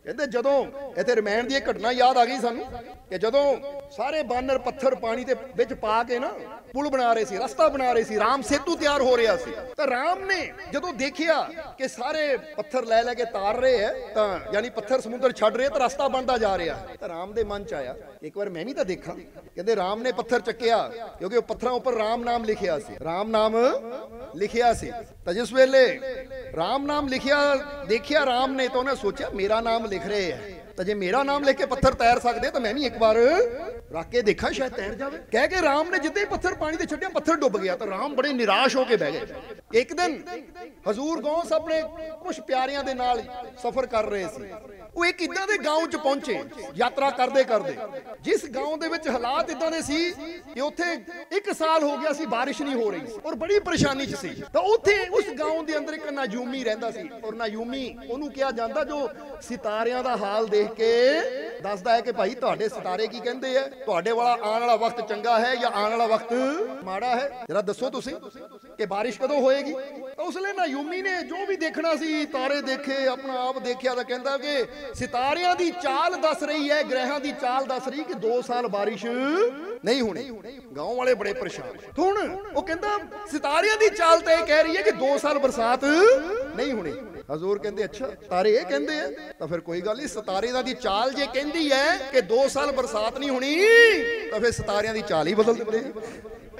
कहते जदों इत्थे रमैन दी घटना याद आ गई सानू कि जदों सारे बानर पत्थर पानी दे विच पा के ना पुल बना रहे सी, रास्ता बना रहे सी, राम सेतु तैयार हो रहा सी। तो राम ने जदों देखिया कि सारे पत्थर लै लै के तार रहे है, तो यानी पत्थर समुद्र छड़ रहे, तो रास्ता बनता जा रहा है। तो राम दे मन च आया एक बार मैं भी तो देखा। कहते राम ने पत्थर चक्या क्योंकि पत्थरों उपर राम नाम लिखिया सी, राम नाम लिखिया सी। तो जिस वेले राम नाम लिखिया देखिया राम ने, तो उन्हें सोचा मेरा नाम लिख रहे हैं, तो जे मेरा नाम लिख के पत्थर तैर सकते तो मैं भी एक बार रख के देखा शायद तैर जावे। कह के राम ने जिद्दे पत्थर पानी ते छड्डिया पत्थर डुब गया। तो राम बड़े निराश होके बह गए। एक दिन हजूर गौस अपने कुछ प्यारियां दे नाल सफर कर रहे सी। वो एक इदां दे गांव च पहुंचे यात्रा करदे करदे, जिस गांव दे विच हालात इदां दे सी कि उत्थे 1 साल हो गया सी बारिश नहीं हो रही और बड़ी परेशानी च सी। तो उत्थे उस गांव दे अंदर एक नायूमी रहंदा सी, और नायूमी ओनू कहा जांदा जो सितारियां दा हाल देख के दसदा है कि भाई तुहाडे सितारे की कहंदे है, तुहाडे वाला आने वाला वक्त चंगा है या आने वाला वक्त माड़ा है, जरा दसो तुसीं कि बारिश कदों होएगी। तो उसले नायूमी ने जो भी देखना सी तारे देखे, अपना आप देखिया, तो कहंदा कि सितारियां दी चाल दस रही है, ग्रहां दी चाल दस रही कि 2 साल बारिश नहीं होनी। गांव वाले बड़े परेशान। हुण वो कहंदा सितारियां दी चाल तो कह रही है कि 2 साल बरसात नहीं होनी। हजूर कहंदे अच्छा तारे ये कहंदे हैं, तो फिर कोई गल नहीं, सितारे दी चाल जे कहंदी है कि 2 साल बरसात नहीं होनी, तो फिर सितारियां दी चाल ही बदल दिंदे।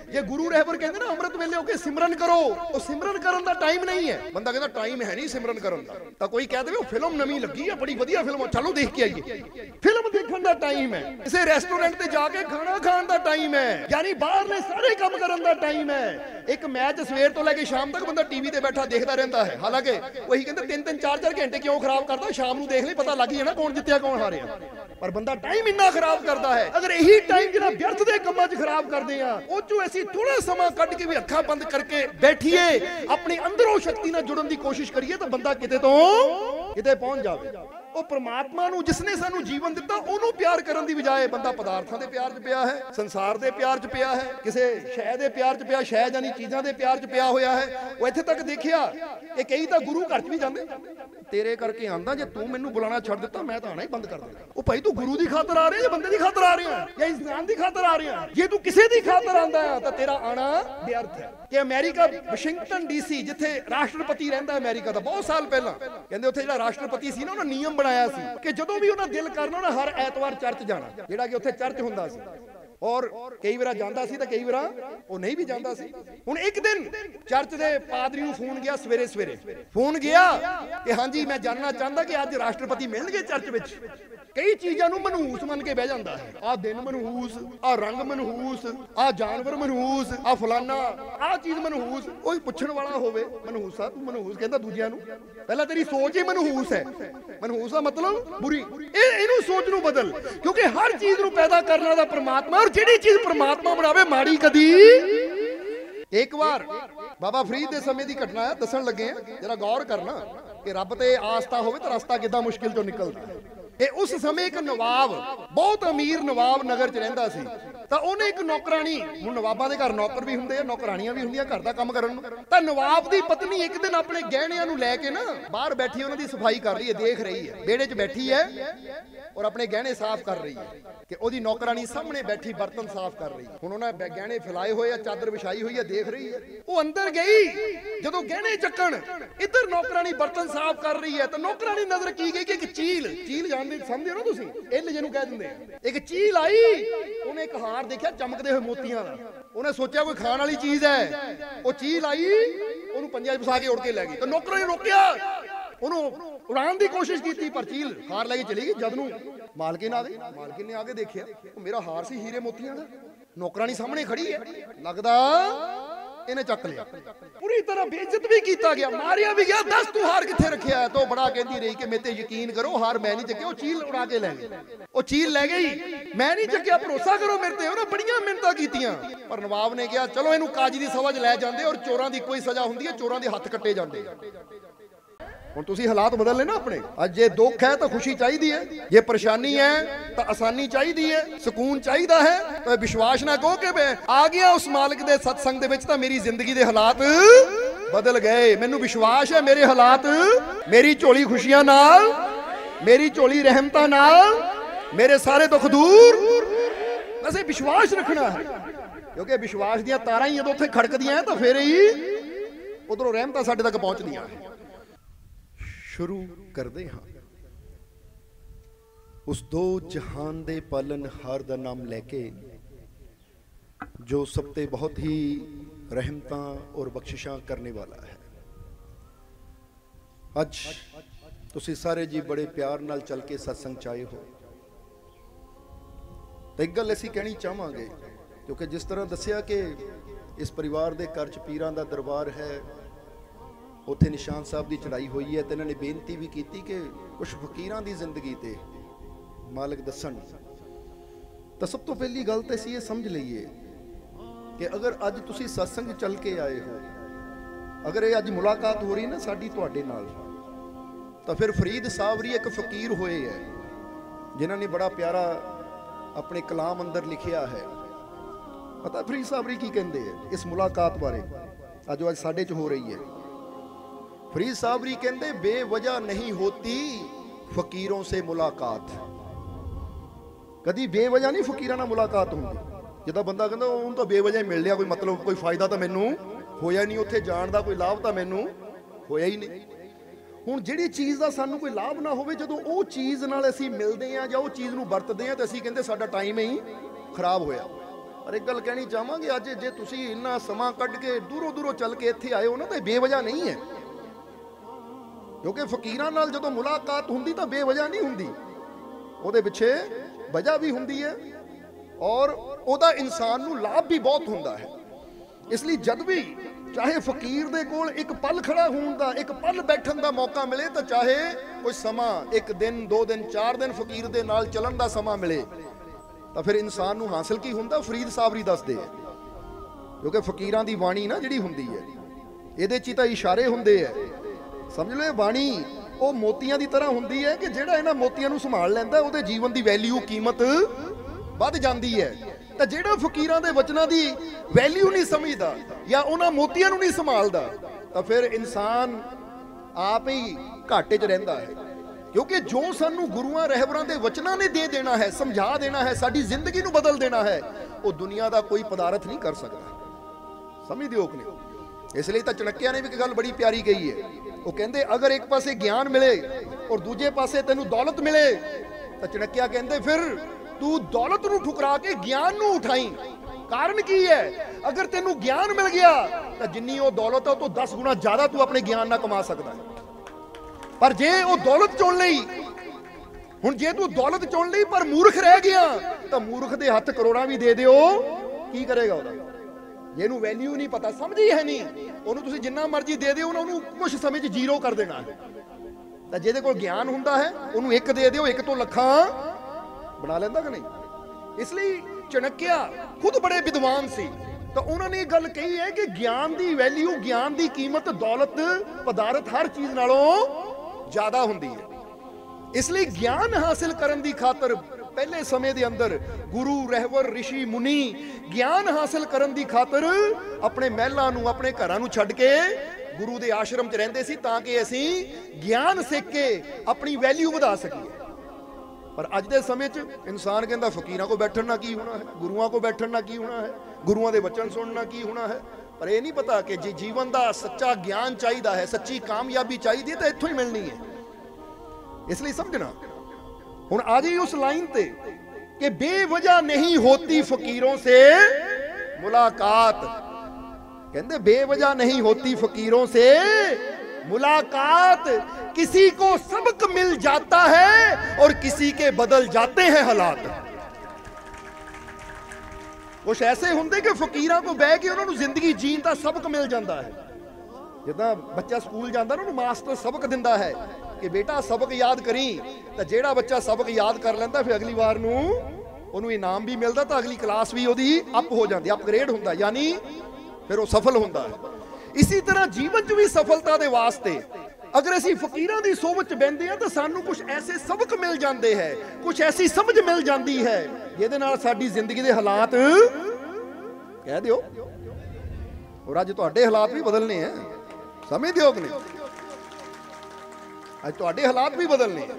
ये गुरु रहबर कहते ना अमृत वेले होके सिमरन करो, तो सिमरन करन दा टाइम नहीं है। बंदा कहता टाइम है नहीं सिमरन करन दा, तो कोई कह दे फिल्म नवी लगी है बड़ी वधिया फिल्म चलो देख के आइए, फिल्म देखने दा टाइम है। किसी रेस्टोरेंट ते जाके खाना खान दा टाइम है, यानी बाहर ने सारे काम करन दा टाइम है। एक मैच सवेर तो लेके शाम तक बंदा टीवी ते बैठा देखता रहता है। हालांकि वही कहते 3-3 4-4 घंटे क्यों खराब करता, शाम को देख ले पता लग जाना कौन जितया कौन हारिया, पर बंदा टाइम इन्ना खराब करता है। अगर यही टाइम जो व्यर्थ के कामों च खराब करते हैं, थोड़ा समा कट के भी अखा बंद करके बैठिए, अपने अंदरों शक्ति ना जुड़न की कोशिश करिए, तो बंदा किते तो किते पहुंच जाए। ਉਹ परमात्मा ਨੂੰ जिसने सानू जीवन दिता ਉਹਨੂੰ प्यार करन दी बजाय बंदा पदार्थां दे प्यार च पिया है, संसार दे प्यार च पिया है, किसी शै दे प्यार च पिया, शै जानी चीज़ां दे प्यार च पिया होया है। वो इत्थे तक देखिया कि कई तो गुरु घर च भी जांदे, तेरे करके आंदा जे तू मैनू बुलाना छड्ड दिता मैं तो आना ही बंद कर देना। ओ भाई तू गुरु दी खातर आ रहा है या बंदे दी खातर आ रहा है या इंसान दी खातर आ रहा है? जे तू किसी दी खातर आंदा है तो तेरा आना व्यर्थ है। कि अमेरिका वाशिंगटन DC जिथे राष्ट्रपति रहिंदा अमेरिका दा, बहुत साल पहला कहंदे उत्थे जिहड़ा राष्ट्रपति सी ना उन्हें नियम बनाया सी कि जदों भी उन्हें दिल करना उन्हें हर ऐतवार चर्च जाना, जिहड़ा कि उत्थे चर्च हुंदा सी, और कई बार जांदा सी तो कई बार वो नहीं भी जांदा सी। हुण एक दिन चर्च दे पादरी नूं फोन गया, सवेरे सवेरे फोन गया कि हाँ जी मैं जानना चाहता कि अज राष्ट्रपति मिलणगे चर्च विच। कई चीज़ों नूं मनहूस मन के बह जांदा है, आ दिन मनहूस, आ रंग मनहूस, आ जानवर मनहूस, आ फलाना आ चीज़ मनहूस। कोई पुछण वाला होवे मनहूसा तू मनहूस कहंदा दूजियां नूं, पहला तेरी सोच ही मनहूस है। मनहूस दा मतलब बुरी, इहनूं सोच नूं बदल, क्योंकि हर चीज़ नूं पैदा करना दा परमात्मा, और जिहड़ी चीज़ परमात्मा बनावे माड़ी कदी। एक बार बाबा फरीद दे समय दी घटना है दसन लगे, जरा गौर करना कि रब ते आस्था होवे तो रास्ता किद्दां मुश्किल चों निकलदा है। उस समय एक नवाब, बहुत अमीर नवाब नगर च रहिंदा सी, तो उन्हें एक नौकरानी, हुण नवाबां दे घर नौकर भी हुंदे, नौकरानियां भी हुंदियां घर दा काम करन नूं, तां नवाब दी पत्नी एक दिन अपने गहणियां नूं लैके ना बाहर बैठी उन्हां दी सफाई कर रही है, देख रही है, बेड़े च बैठी है और अपने गहने साफ कर रही है कि ओदी नौकरानी सामने बैठी बर्तन साफ कर रही है। हुण उन्हें गहने फैलाए हुए है, चादर विछाई हुई है, देख रही है। वो अंदर गई, जदों गहने चक्कण इधर नौकरानी बर्तन साफ कर रही है, तो नौकरानी नजर की गई कि एक चील समझे हो ना तुसीं, इल्ल जिहनूं कह दिंदे, एक चील आई, उन्हें एक हार देखा चमकदे हुए मोतियां दा, उन्हें सोचा कोई खाण वाली चीज है। वो चील आई, उन्होंने पंजा च फसा के उड़ के लै गई, तो नौकरानी ने रोकिया, उन्होंने उड़ान की कोशिश की, पर चील हार लैके चली गई। जद नूं मालकिन आ गई, मालकिन ने आके देखिया मेरा हार सी हीरे मोतियां दा, नौकरानी सामने खड़ी है, लगदा इन्हें चक लिया, पूरी तरह बेइज्जत भी किया गया, मारिया भी गया, दस तू हार किथे रखिया है? तो बड़ा कहती रही कि मेरे ते यकीन करो हार मैं नहीं चुकिया, वो चील उड़ा के लै गई, वो चील लै गई, मैं नहीं चुकिया, भरोसा करो मेरे ते। उन्हें बड़ियां मिन्नतां कीतियां, पर नवाब ने कहा चलो इनू काजी दी सभा च लै जांदे, और चोरां दी कोई सजा हुंदी है, चोरां दे हत्थ कट्टे जांदे। हुण तुसीं हालात बदल ले ना अपने, अज जे दुख है तो खुशी चाहिए है, जे परेशानी है तो आसानी चाहिए है, सुकून चाहिए है, तो विश्वास ना कहो कि मैं आ गया उस मालिक दे सत्संग दे विच तां मेरी जिंदगी दे हालात बदल गए। मैनू विश्वास है मेरे हालात मेरी झोली खुशियां नाल मेरी झोली रहमतां नाल मेरे सारे दुख दूर। वैसे विश्वास रखना है, क्योंकि विश्वास दी तारां ही जदों उत्थे खड़कदियां तो फिर ही उधरों रहमतां साडे तक पहुंचदियां। शुरू करदे हां उस दो जहान दे पालनहार दा नाम लैके, जो सब ते बहुत ही रहमतां और बख्शिशां करने वाला है। अज तुसीं सारे जी बड़े प्यार नाल चल के सत्संग च आए हो। तो एक गल असीं कहनी चाहांगे, क्योंकि जिस तरह दसिया कि इस परिवार के घर च पीरां दा दरबार है, उत्थे निशान साहब की चढ़ाई हुई है, तो इन्होंने बेनती भी की कि कुछ फकीरां की जिंदगी ते मालक दसन। तो सब तो पहली गल तो असीं ये समझ लईए कि अगर अज तुसीं सत्संग चल के आए हो, अगर ये अज मुलाकात हो रही ना साडी तुहाडे नाल, तो फिर फरीद सावरी एक फकीर होए है जिन्होंने बड़ा प्यारा अपने कलाम अंदर लिखिया है। पता फरीद सावरी की कहते हैं इस मुलाकात बारे, अज अज साडे च हो रही है। फरीद सावरी कहते बेवजह नहीं होती फकीरों से मुलाकात। कदी बेवजह नहीं फकीरां नाल मुलाकात होंदी। जिद्दां बंदा कहंदा उन्होंने तो बेवजह ही मिल लिया, कोई मतलब कोई फायदा तो मैनू होया नहीं, उत्थे जाण दा कोई लाभ तो मैनू होया ही नहीं। हुण जिहड़ी चीज़ का सानू कोई लाभ ना होवे, जदों वो चीज़ नाल असीं मिलदे हैं जां वो चीज़ नूं वरतदे हैं, तो असीं कहंदे साडा टाइम ही खराब होया। पर एक गल कहनी चाहांगे, अज जे तुसीं इन्ना समा कढ के दूरों दूरों चल के इत्थे आए हो ना, तो बेवजह नहीं है। क्योंकि फकीरां नाल जदों मुलाकात हुंदी तो बेवजह नहीं हुंदी, उहदे पिछे वजह भी हुंदी है और उहदा इंसान नूं लाभ भी बहुत हुंदा है। इसलिए जद भी चाहे फकीर दे कोल एक पल खड़ा होने का, एक पल बैठन का मौका मिले, तो चाहे कोई समा एक दिन 2 दिन 4 दिन फकीर दे नाल चलन का समा मिले, तो फिर इंसान नूं हासिल की हुंदा। फरीद सावरी दसदे है, क्योंकि फकीरां दी बाणी ना जिहड़ी हुंदी है, इहदे च तां इशारे हुंदे है। समझ लो बाणी वो मोतियां दी तरह हुंदी है कि जिहड़ा इन्हां मोतियां नूं संभाल लैंदा, उहदे जीवन की वैल्यू कीमत वध जांदी है। तो जिहड़ा फकीरां दे वचनां दी वैल्यू नहीं समझदा या उन्हां मोतियां नूं नहीं संभालदा, तो फिर इंसान आप ही घाटे च रहिंदा है। क्योंकि जो सानू गुरुआं रहबरां दे वचनां ने दे देना है, समझा देना है, साडी जिंदगी नूं बदल देना है, वो दुनिया का कोई पदार्थ नहीं कर सकता। समझ दिओ कि नहीं? इसलिए तो चणक्या ने भी एक गल बड़ी प्यारी कही है। वो कहंदे अगर एक पासे ज्ञान मिले और दूजे पासे तैनू दौलत मिले, तो चणक्या कहंदे फिर तू दौलत नूं ठुकरा के ज्ञान नूं उठाई। कारण की है? अगर तेनू ज्ञान मिल गया तो जिन्नी वो दौलत है तो 10 गुना ज्यादा तू अपने ज्ञान ना कमा सकता है। पर जे वो दौलत चुन लई, हुण जे तू दौलत चुन लई पर मूर्ख रह गया, तो मूर्ख दे हथ करोड़ां भी दे दिओ, की करेगा ओदा? जेनू वैल्यू नहीं पता, समझ ही है नहीं, ओनू तुसीं जिन्ना मर्जी दे दिओ, ओनू कुछ समय च जीरो कर देना है। तो जेदे कोल ज्ञान हुंदा है ओनू एक दे दिओ, एक तो लखां बना लेंदा कि नहीं? इसलिए चणक्या खुद बड़े विद्वान सी, तो उन्होंने गल कही है कि ज्ञान की वैल्यू, ज्ञान की कीमत दौलत पदार्थ हर चीज नालों ज्यादा हुंदी है। इसलिए ज्ञान हासिल करने की खातर पहले समय के अंदर गुरु रहवर ऋषि मुनि ज्ञान हासिल करने की खातर अपने महलों नूं, अपने घरां नूं छड्ड के गुरु के आश्रम च रहिंदे सी, ताकि असीं ज्ञान सीख के अपनी वैल्यू वधा सकीए। पर अज के समय इंसान कहता फकीरां को बैठन ना की होना है, गुरुआं को बैठन ना की होना है, गुरुआं दे वचन सुनना की होना है। पर यह नहीं पता कि जे जीवन का सच्चा ज्ञान चाहिए है, सच्ची कामयाबी चाहिए, तो इत्थों ही मिलनी है। इसलिए समझना हुण आ जाइए उस लाइन ते कि बेवजह नहीं होती फकीरों से मुलाकात। कहते बेवजह नहीं होती फकीरों से मुलाकात, किसी को सबक मिल जाता है और किसी के बदल जाते हैं हालात। कुछ ऐसे होंगे कि फकीरां को बह के उन्होंने जिंदगी जीण दा सबक मिल जाता है। जिद्दां बच्चा स्कूल जाता ना, मास्टर सबक दिंदा है कि बेटा सबक याद करी, तो जेड़ा बच्चा सबक याद कर लेंदा फिर अगली बार नूं उन्होंने इनाम भी मिलता, तो अगली क्लास भी उहदी अप हो जाती, अपग्रेड होंदा, यानी फिर वो सफल होंदा है। इसी तरह जीवन च भी सफलता दे वास्ते अगर असीं फकीरां दी सोबत च बहिंदे हैं, तो सानू कुछ ऐसे सबक मिल जाते हैं, कुछ ऐसी समझ मिल जाती है जिहदे नाल साडी जिंदगी दे हालात कह दिओ, और अज तुहाडे हालात भी बदलने हैं। समझ दिओ कि नहीं? अज तुहाडे हालात भी बदलने हैं।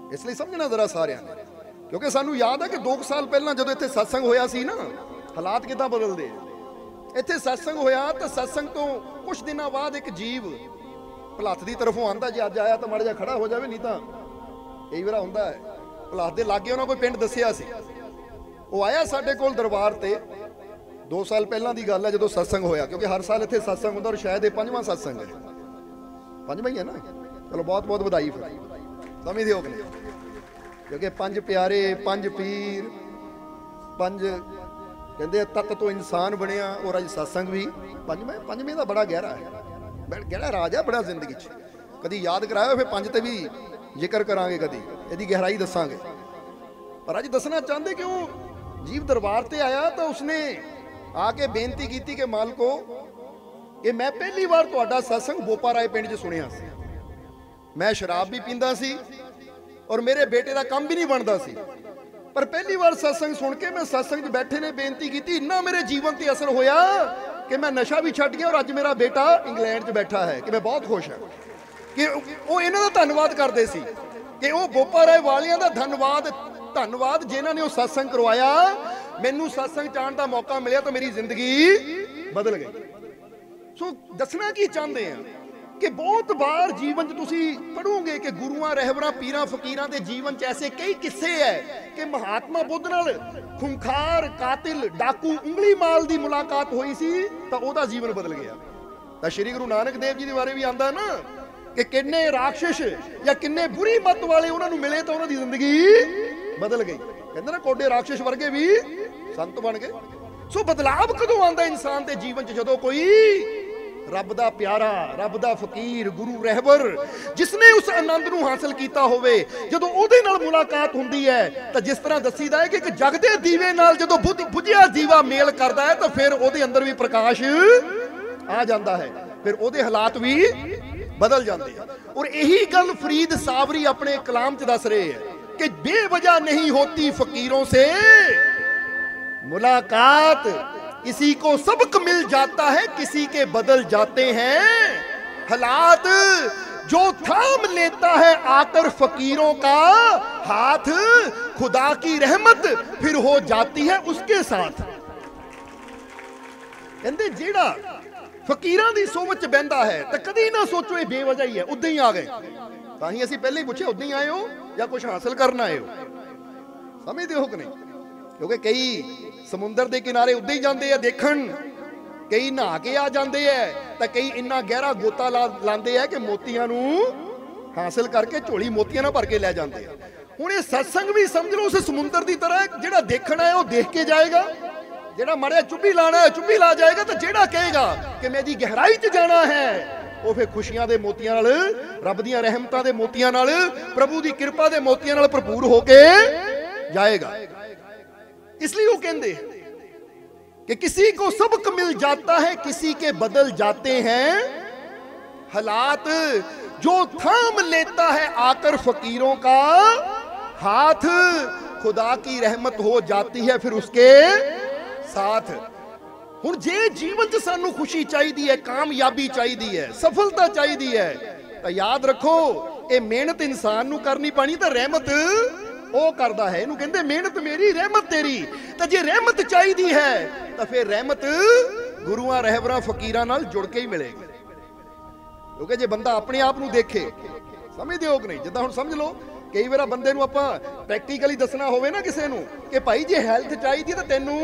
इसलिए समझना जरा सारे ने, क्योंकि सानू याद है कि 2 साल पहला जो इत्थे सत्संग होया सी ना, हालात किदां बदलदे। इत्थे सत्संग होया तो सत्संग तो कुछ दिनों बाद एक जीव भलात की तरफों आंदा, जे अज आया तो माड़ा जिहा खड़ा हो जाए, नहीं तो कई बार हुंदा है। भलात दे लागे उन्हां कोई पिंड दस्सिया सी, वो आया साडे कोल दरबार ते। 2 साल पहला की गल है जो सत्संग होया, क्योंकि हर साल इत्थे सत्संग होंदा और शायद ये 5वां सत्संग है, 5वां ही है ना। चलो बहुत बहुत बधाई, फिर समझदे हो कि नहीं, क्योंकि 5 प्यारे 5 पीर 5 कहते तत्त तो इंसान बनिया, और अज सत्संग भी 5वें का बड़ा गहरा है, गहरा राज है बड़ा जिंदगी च। कभी याद कराया फिर 5 ते भी जिक्र करांगे, कभी इसकी गहराई दसांगे। पर अज दसना चाहते कि वो जीव दरबार ते आया तो उसने आके बेनती की कि मालको, कि मैं पहली बार तुहाडा सत्संग बोपा राय पिंड च सुनिया सी। मैं शराब भी पींदा सी और मेरे बेटे का काम भी नहीं बनता सी, पर पहली बार सत्संग सुन के मैं सत्संग च बैठे ने बेनती की, इन्ना मेरे जीवन ते असर होया कि मैं नशा भी छड्ड गया और अज मेरा बेटा इंग्लैंड च बैठा है, कि मैं बहुत खुश हाँ। कि वो इन्हां दा धन्नवाद करते सी, कि वो बोपा राय वालियां दा धन्नवाद जिन्हां ने वो सत्संग करवाया। मैनू सत्संग चाहण दा मौका मिलिया तो मेरी जिंदगी बदल गई। सो दसना की चाहते हैं कि बहुत बार जीवन तुसी पढ़ोगे कि गुरुआं रहबरां पीरां फकीरां दे जीवन च ऐसे कई किस्से है कि महात्मा बुद्ध नाल खुंखार कातिल डाकू उंगली माल दी मुलाकात हुई सी तो ओदा जीवन बदल गया। तो श्री गुरु नानक देव जी दे बारे भी आंदा ना कि किन्ने राक्षस या किन्ने बुरी मत वाले उन्हां नूं मिले तो उन्हां दी जिंदगी बदल गई। कहंदे ना कोडे राक्षस वर्गे भी संत बन गए। सो बदलाव कदों आंदा इंसान दे जीवन च, जदों कोई रब दा प्यारा, रब दा फकीर, गुरु रहबर जिसने उस आनंद नूं हासिल कीता होवे, जदों ओदे नाल मुलाकात हुंदी है तो जिस तरह दसीदा है कि एक जगदे दीवे नाल जदों बुझिया दीवा मेल करदा है तो फिर ओदे अंदर भी प्रकाश आ जांदा है, फिर ओदे हालात भी बदल जाते हैं। और यही गल फरीद सावरी अपने कलाम च दस रहे हैं कि बेवजह नहीं होती फकीरों से मुलाकात, किसी को सबक मिल जाता है, किसी के बदल जाते हैं हालात। जो थाम लेता है आकर फकीरों का हाथ, खुदा की रहमत फिर हो जाती है उसके साथ। कहते जेड़ा फकीरां दी सोच बहंदा है तो कदी ना सोचो ये बेवजह ही है, उदां ही आ गए। ताही असीं पहले ही पूछे उदां ही आए हो या कुछ हासिल करना आए हो, समझते हो कि नहीं। क्योंकि कई समुंदर के किनारे उदां ही जाते हैं देखण, कई नहा के आ जाते हैं, तो कई इन्ना गहरा गोता लाते हैं कि मोतियां नूं हासिल करके झोली मोतियां ना भर के लै जाते हैं। हुण ये सत्संग भी समझ लो उस समुंदर की तरह, जिहड़ा देखना है वो देख के जाएगा, जेड़ा मारे चुप्पी लाना है चुप्पी ला जाएगा, तो जेड़ा कहेगा कि मैं जी गहराई च जाना है वो फिर खुशियां दे मोतियां नाल, रब दियां रहमतां दे मोतियां नाल, प्रभु दी कृपा दे मोतियां नाल भरपूर होके जाएगा। इसलिए वो कहंदे कि किसी को सबक मिल जाता है, किसी के बदल जाते हैं हालात। जो थाम लेता है आकर फकीरों का हाथ, खुदा की रहमत हो जाती है फिर उसके साथ। हुण जे जीवन च सानू खुशी चाहिदी है, कामयाबी चाहिदी है, सफलता चाहिदी है, तो याद रखो ये मेहनत इंसान नू करनी पानी, तो रहमत वो करदा है। इनू कहंदे मेहनत मेरी रहमत तेरी। तो जे रहमत चाहिदी है तो फिर रहमत गुरुआं रहबरां फकीरां नाल जुड़ के ही मिलेगी। क्योंकि जे बंदा अपने आप नू देखे, समझदे हो कि नहीं, जिद्दां हुण समझ लो कई बार बंदे नू आपां प्रैक्टिकली दसना होवे ना किसे नू कि भाई जे हैल्थ चाहिदी तो तैनू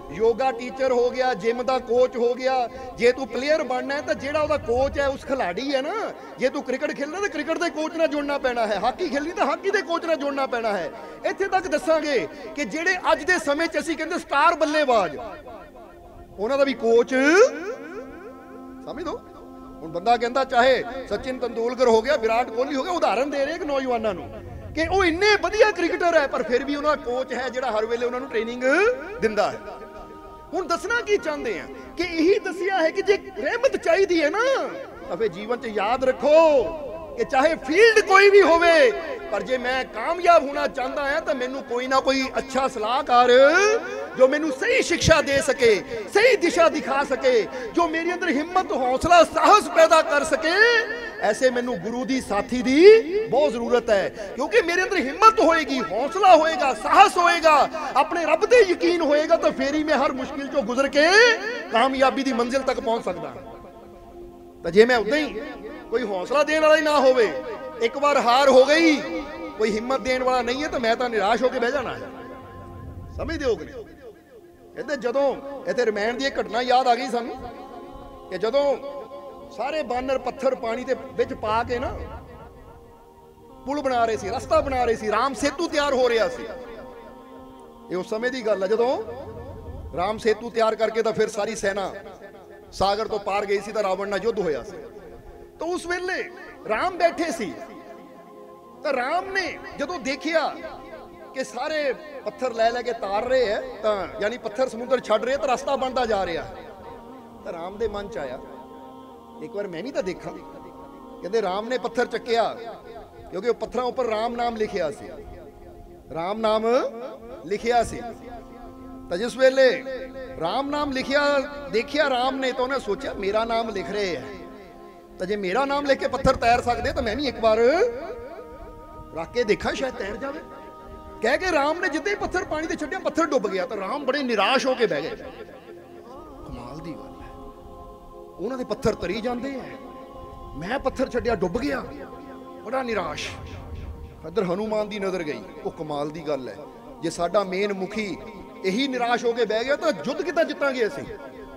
योगा टीचर हो गया, जिम का कोच हो गया, जे तू प्लेयर बनना है तो जेड़ा उहदा कोच है उस खिलाड़ी है ना, जे तू क्रिकेट खेलना तो क्रिकेट के कोच नाल जुड़ना पैना है, हाकी खेलनी तो हाकी के कोच नाल जुड़ना पैना है। इत्थे तक दसांगे कि जेड़े अज दे समय च असीं कहंदे स्टार बल्लेबाज, उन्हां दा भी कोच समझ दो। हुण बंदा कहंदा चाहे सचिन तेंदुलकर हो गया, विराट कोहली हो गया, उदाहरण दे रहे कि नौजवानों नूं कि वो इन्ने वधिया क्रिकेटर है, पर फिर भी उन्हां कोच है जिहड़ा हर वेले उन्हां नूं ट्रेनिंग दिंदा है। हुण दसना की चाहते हैं कि यही दसिया है कि जे रहमत चाहिए है ना तो फिर जीवन च याद रखो कि चाहे फील्ड कोई भी होवे, पर जे मैं कामयाब होना चाहता है तो मैनू कोई ना कोई अच्छा सलाहकार जो मैनू सही शिक्षा दे सके, सही दिशा दिखा सके, जो मेरे अंदर हिम्मत हौसला साहस पैदा कर सके, ऐसे मैनू गुरु दी साथी दी बहुत जरूरत है। क्योंकि मेरे अंदर हिम्मत होएगी, हौसला होएगा, साहस होएगा, अपने रब ते यकीन होएगा, तो फिर ही मैं हर मुश्किल चो गुजर के कामयाबी दी मंजिल तक पहुंच सकदा। तो जे मैं उदां ही कोई हौसला देने वाला ही ना होवे, एक बार हार हो गई, कोई हिम्मत देने वाला नहीं है, तो मैं तो निराश होकर बह जाना है। समझदे हो कि नहीं? कहते जदों इत्थे रमैन दी घटना याद आ गई सानू कि जदों सारे बानर पत्थर पानी दे विच पा के ना पुल बना रहे सी, रस्ता बना रहे सी, राम सेतु तैयार हो रहा सी। ये उस समय की गल है जदों राम सेतु तैयार करके तो फिर सारी सेना सागर तो पार गई सी, तो रावण नाल युद्ध होया सी। तो उस वेले राम बैठे सी, तो राम ने जदों देखिया कि सारे पत्थर लै लै के तार रहे हैं, तो यानी पत्थर समुद्र छड़ रहे, तो रास्ता बनता जा रहा है, तो राम दे मन च आया एक बार मैं भी तो देखा। कहते राम ने पत्थर चक्या, क्योंकि पत्थरों उपर राम नाम लिखिया सी, राम नाम लिखिया सी। तो जिस वेले राम नाम लिखिया देखिया राम ने, तो उन्हें सोचा मेरा नाम लिख रहे हैं, तो जे मेरा नाम लिख के पत्थर तैर सकते तो मैं भी एक बार रख के देखा, शायद तैर जाए। कह के राम ने जिद्दे पत्थर पानी ते छड्डिया, पत्थर डुब गया। तो राम बड़े निराश होके बह गए। कमाल दी गल है, उन्होंने पत्थर तरी जाते हैं, मैं पत्थर छड्डिया डुब गया, बड़ा निराश। इधर हनुमान की नजर गई, वो कमाल दी गल है, जे साडा मेन मुखी यही निराश होके बह गया तो युद्ध किद्दां जितांगे असीं?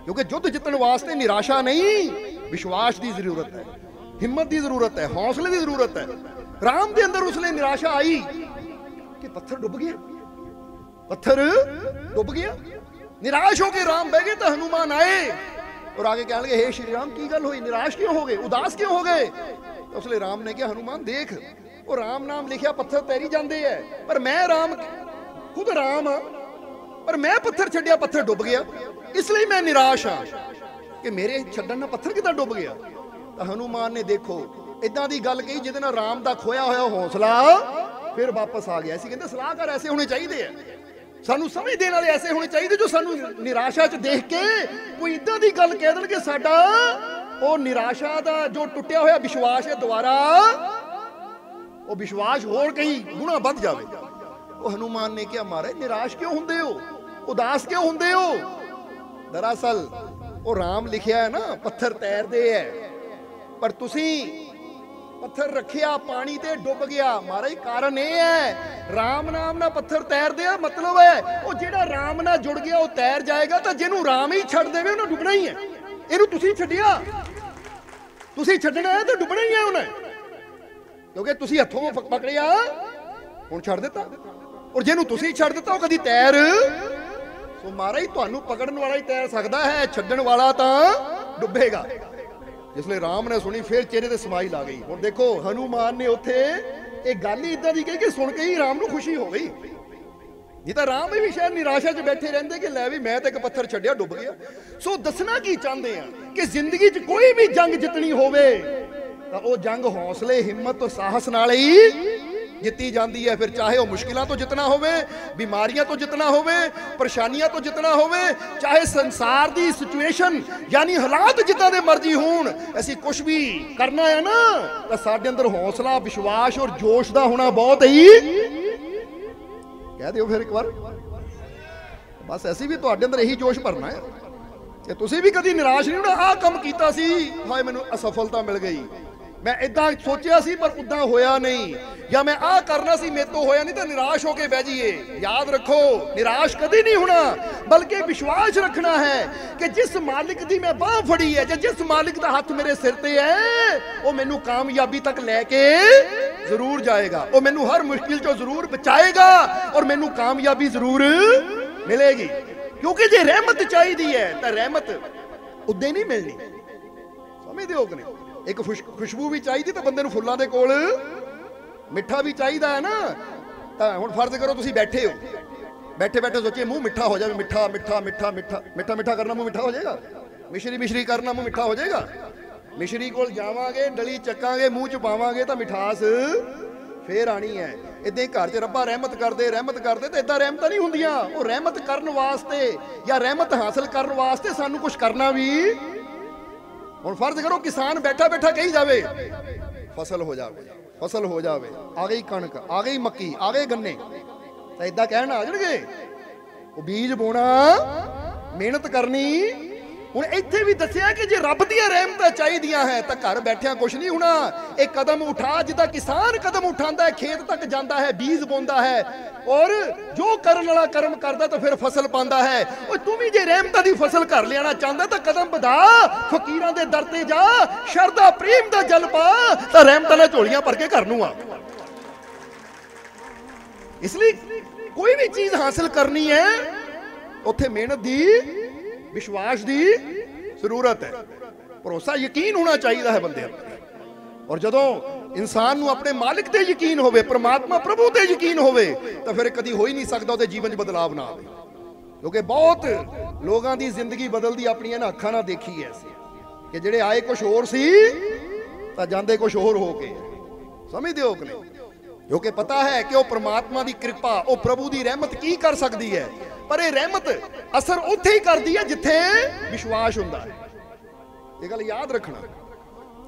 क्योंकि युद्ध जितने वास्ते निराशा नहीं, विश्वास की जरूरत है, हिम्मत की जरूरत है, हौसले की जरूरत है। राम के अंदर उसने निराशा आई कि पत्थर डुब गया, पत्थर डुब गया। निराश होके राम बह गए, तो हनुमान आए और आगे कहने लगे, हे श्री राम की गल हुई, निराश क्यों हो गए, उदास क्यों हो गए? तो उसने राम ने कहा, हनुमान देख, वो राम नाम लिखिया पत्थर तैरी जाते हैं, पर मैं राम खुद राम हाँ, पर मैं पत्थर छड्डिया पत्थर डुब गया, इसलिए मैं निराश हाँ कि मेरे छड्डण नाल पत्थर किदां डुब गया। तो हनुमान ने देखो इदां दी गल कही जिहदे नाल राम दा खोया होया हौसला फिर वापस आ गया। ऐसी कहते सलाहकार ऐसे होने चाहिए, सानू समझ देने वाले ऐसे होने चाहिए, जो सानू निराशा च देख के कोई इदां दी गल कह देण कि साडा वो निराशा दा जो टुटिया होया विश्वास है दोबारा वो विश्वास होर कई गुणा बढ़ जाए। वो हनुमान ने कहा, महाराज निराश क्यों हुंदे हो, उदास क्यों हुंदे हो? दरअसल वो राम लिखिया है ना पत्थर तैरदे है, पर तुसी पत्थर रखिया पानी ते डुब गया। महाराज कारण यह है, राम नाम ना पत्थर तैरदे है, मतलब है वो जेड़ा राम ना जुड़ गया वो तैर जाएगा, तो जिन्हों राम ही छड़ देवे उन्हें डुबना ही है। इनू तुसी छड्डिया, तुसी छड्डना है तो डुबना ही है उन्हें, क्योंकि तुसी हथों पकड़िया हुण छड़ दिता, और जिन्हों तुसी छड़ दिता वो कदी तैर। सो महाराज तुहानू पकड़न वाला ही तैर सकता है, छड्डण वाला तो डुबेगा। जिसले राम ने सुनी फिर चेहरे ते समाइल आ गई। हुण देखो हनुमान ने उत्थे एक गल ही इदां दी कही कि सुन के ही राम नू खुशी हो गई, नहीं तो राम भी शायद निराशा च बैठे रहंदे कि लै भी मैं तो एक पत्थर छड्डिया डुब गया। सो दसना की चाहते हैं कि जिंदगी च कोई भी जंग जितनी होवे तो वो जंग हौसले हिम्मत और साहस नाल ही जिती जाती है। फिर चाहे वो मुश्किलों तो जितना होवे, बीमारियां तो जितना होवे, परेशानियां तो जितना होवे, चाहे संसार की सिचुएशन यानी हालात जितना दे मर्जी होण, ऐसी कुछ भी करना है ना तो साडे अंदर हौसला विश्वास और जोश का होना बहुत ही। कह दियो फिर एक बार, बस ऐसी भी तुहाडे अंदर यही जोश भरना है कि तुसी भी कभी निराश नहीं होना। आ काम कीता सी, हाय मैनू असफलता मिल गई, मैं इदा सोचा सी पर उदा होया नहीं, या मैं आ करना सी मेरे तो होया नहीं, तो निराश होके बह जाइए। याद रखो निराश कभी नहीं होना, बल्कि विश्वास रखना है कि जिस मालिक दी मैं बाह फड़ी है, जिस मालिक दा हाथ मेरे सिर ते है, वो मैनू कामयाबी तक लैके जरूर जाएगा, वो मैनू हर मुश्किल चो जरूर बचाएगा और मैनू कामयाबी जरूर मिलेगी। क्योंकि जे रहमत चाहिए है तो रहमत उदे नहीं मिलनी, समझदे हो कि नहीं? एक खुशबू भी चाहिए तो बंदे नूं फुल्लां दे कोल मिठा भी चाहिए है ना। तो हुण फर्ज करो तुसीं बैठे हो, बैठे बैठे सोचिए मुंह मिठा हो जाए, मिठा मिठा मिठा मिठा मिठा मिठा करना मुंह मिठा हो जाएगा, मिश्री मिश्री करना मुंह मिठा हो जाएगा? मिश्री कोल जावांगे, डली चकांगे, मूँह च पावांगे तो मिठास फिर आनी है। इदां ही घर च रब्बा रहमत करदे तो इदां रहमत नहीं हुंदियां। वो रहमत करन वास्ते या रहमत हासिल करन वास्ते सानू कुछ करना भी। हुण फर्ज करो किसान बैठा बैठा कही जावे फसल हो जावे, फसल हो जावे, आ गई कणक, आ गई मक्की, आ गए गन्ने, तो इदां कहण आ जाणगे। वो बीज बोना, मेहनत करनी। हुण इत्थे भी दस्सिया कि जे रब दीयां रहमतां चाहीदियां है तो घर बैठिया कुछ नहीं होना। एक कदम उठा, जिद्दां किसान कदम उठांदा है, खेत तक जांदा है, बीज बोंदा है और जो करन वाला कर्म करदा तो फिर फसल पांदा है। और तू भी जे रहमतां दी फसल घर लियाना चाहंदा तो कदम वधा, फकीरां दे दर ते जा, शरदा प्रेम दा जल पा, तो रहमतां नाल झोलियां भर के घर नूं आ। इसलिए कोई भी चीज हासिल करनी है उत्थे मेहनत दी, विश्वास दी जरूरत है। भरोसा यकीन होना चाहिए है बंदे। और जदों इंसान नूं अपने मालिक ते यकीन होवे, परमात्मा प्रभु ते यकीन होवे, तो फिर कदी हो ही नहीं सकता उसदे जीवन च बदलाव ना आवे। क्योंकि बहुत लोगों की जिंदगी बदलती अपनी अखां नाल देखी है कि जिहड़े आए कुछ होर सी तां जांदे कुछ होर हो के। समझदे हो कि नहीं? क्योंकि पता है कि वह परमात्मा की कृपा, वह प्रभु की रहमत की कर सकती है, पर यह रहमत असर उत्थे ही करती है जिथे विश्वास हुंदा है। ये गल याद रखना।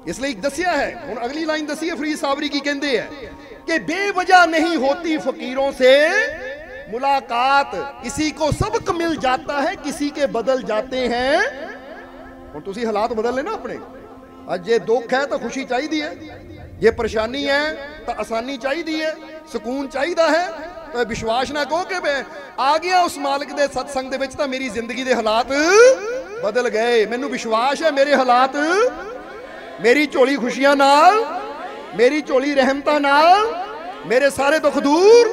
इसलिए दसिया है, हुण अगली लाइन दसी है फरीद साबरी की, कहते हैं कि बेवजह नहीं होती फकीरों से मुलाकात, किसी को सबक मिल जाता है, किसी के बदल जाते हैं। हुण तुसीं हालात बदल लेना अपने। अज जे दुख है तो खुशी चाहिए है, जे परेशानी है तो आसानी चाहिए है, सुकून चाहिए है। तो विश्वास ना कहो कि आ गया उस मालिक दे सत्संग दे विच तां मेरी जिंदगी दे हालात बदल गए। मैनू विश्वास है मेरे हालात, मेरी झोली खुशियां नाल, मेरी झोली रहमतां नाल, मेरे सारे दुख दूर।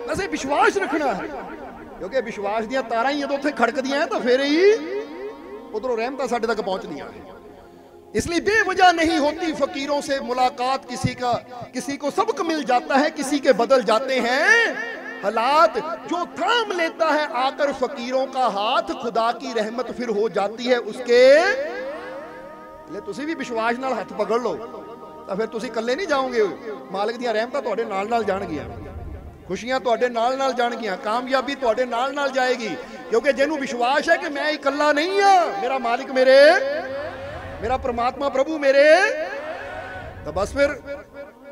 वैसे विश्वास रखना है, क्योंकि विश्वास दियां तारां ही जदों उत्थे खड़कदियां हैं तो फिर ही उधरों रहमतां साडे तक पहुंचदियां हैं। इसलिए बेवजह नहीं होती फकीरों से मुलाकात, किसी को सबक मिल जाता है, किसी के बदल जाते हैं हालात। जो थाम लेता है आकर फकीरों का हाथ, खुदा की रहमत फिर हो जाती है उसके। ले तुसी भी विश्वास नाल हाथ पकड़ लो तो फिर तुसी कल्ले नहीं जाओगे। मालिक दी रहमतां तुहाडे नाल नाल जाणगियां, खुशियां तुहाडे नाल नाल जाणगियां, कामयाबी तुहाडे नाल नाल जाएगी। क्योंकि जिन्हों विश्वास है कि मैं इकल्ला नहीं हाँ, मेरा मालिक मेरा परमात्मा प्रभु मेरे, तो बस फिर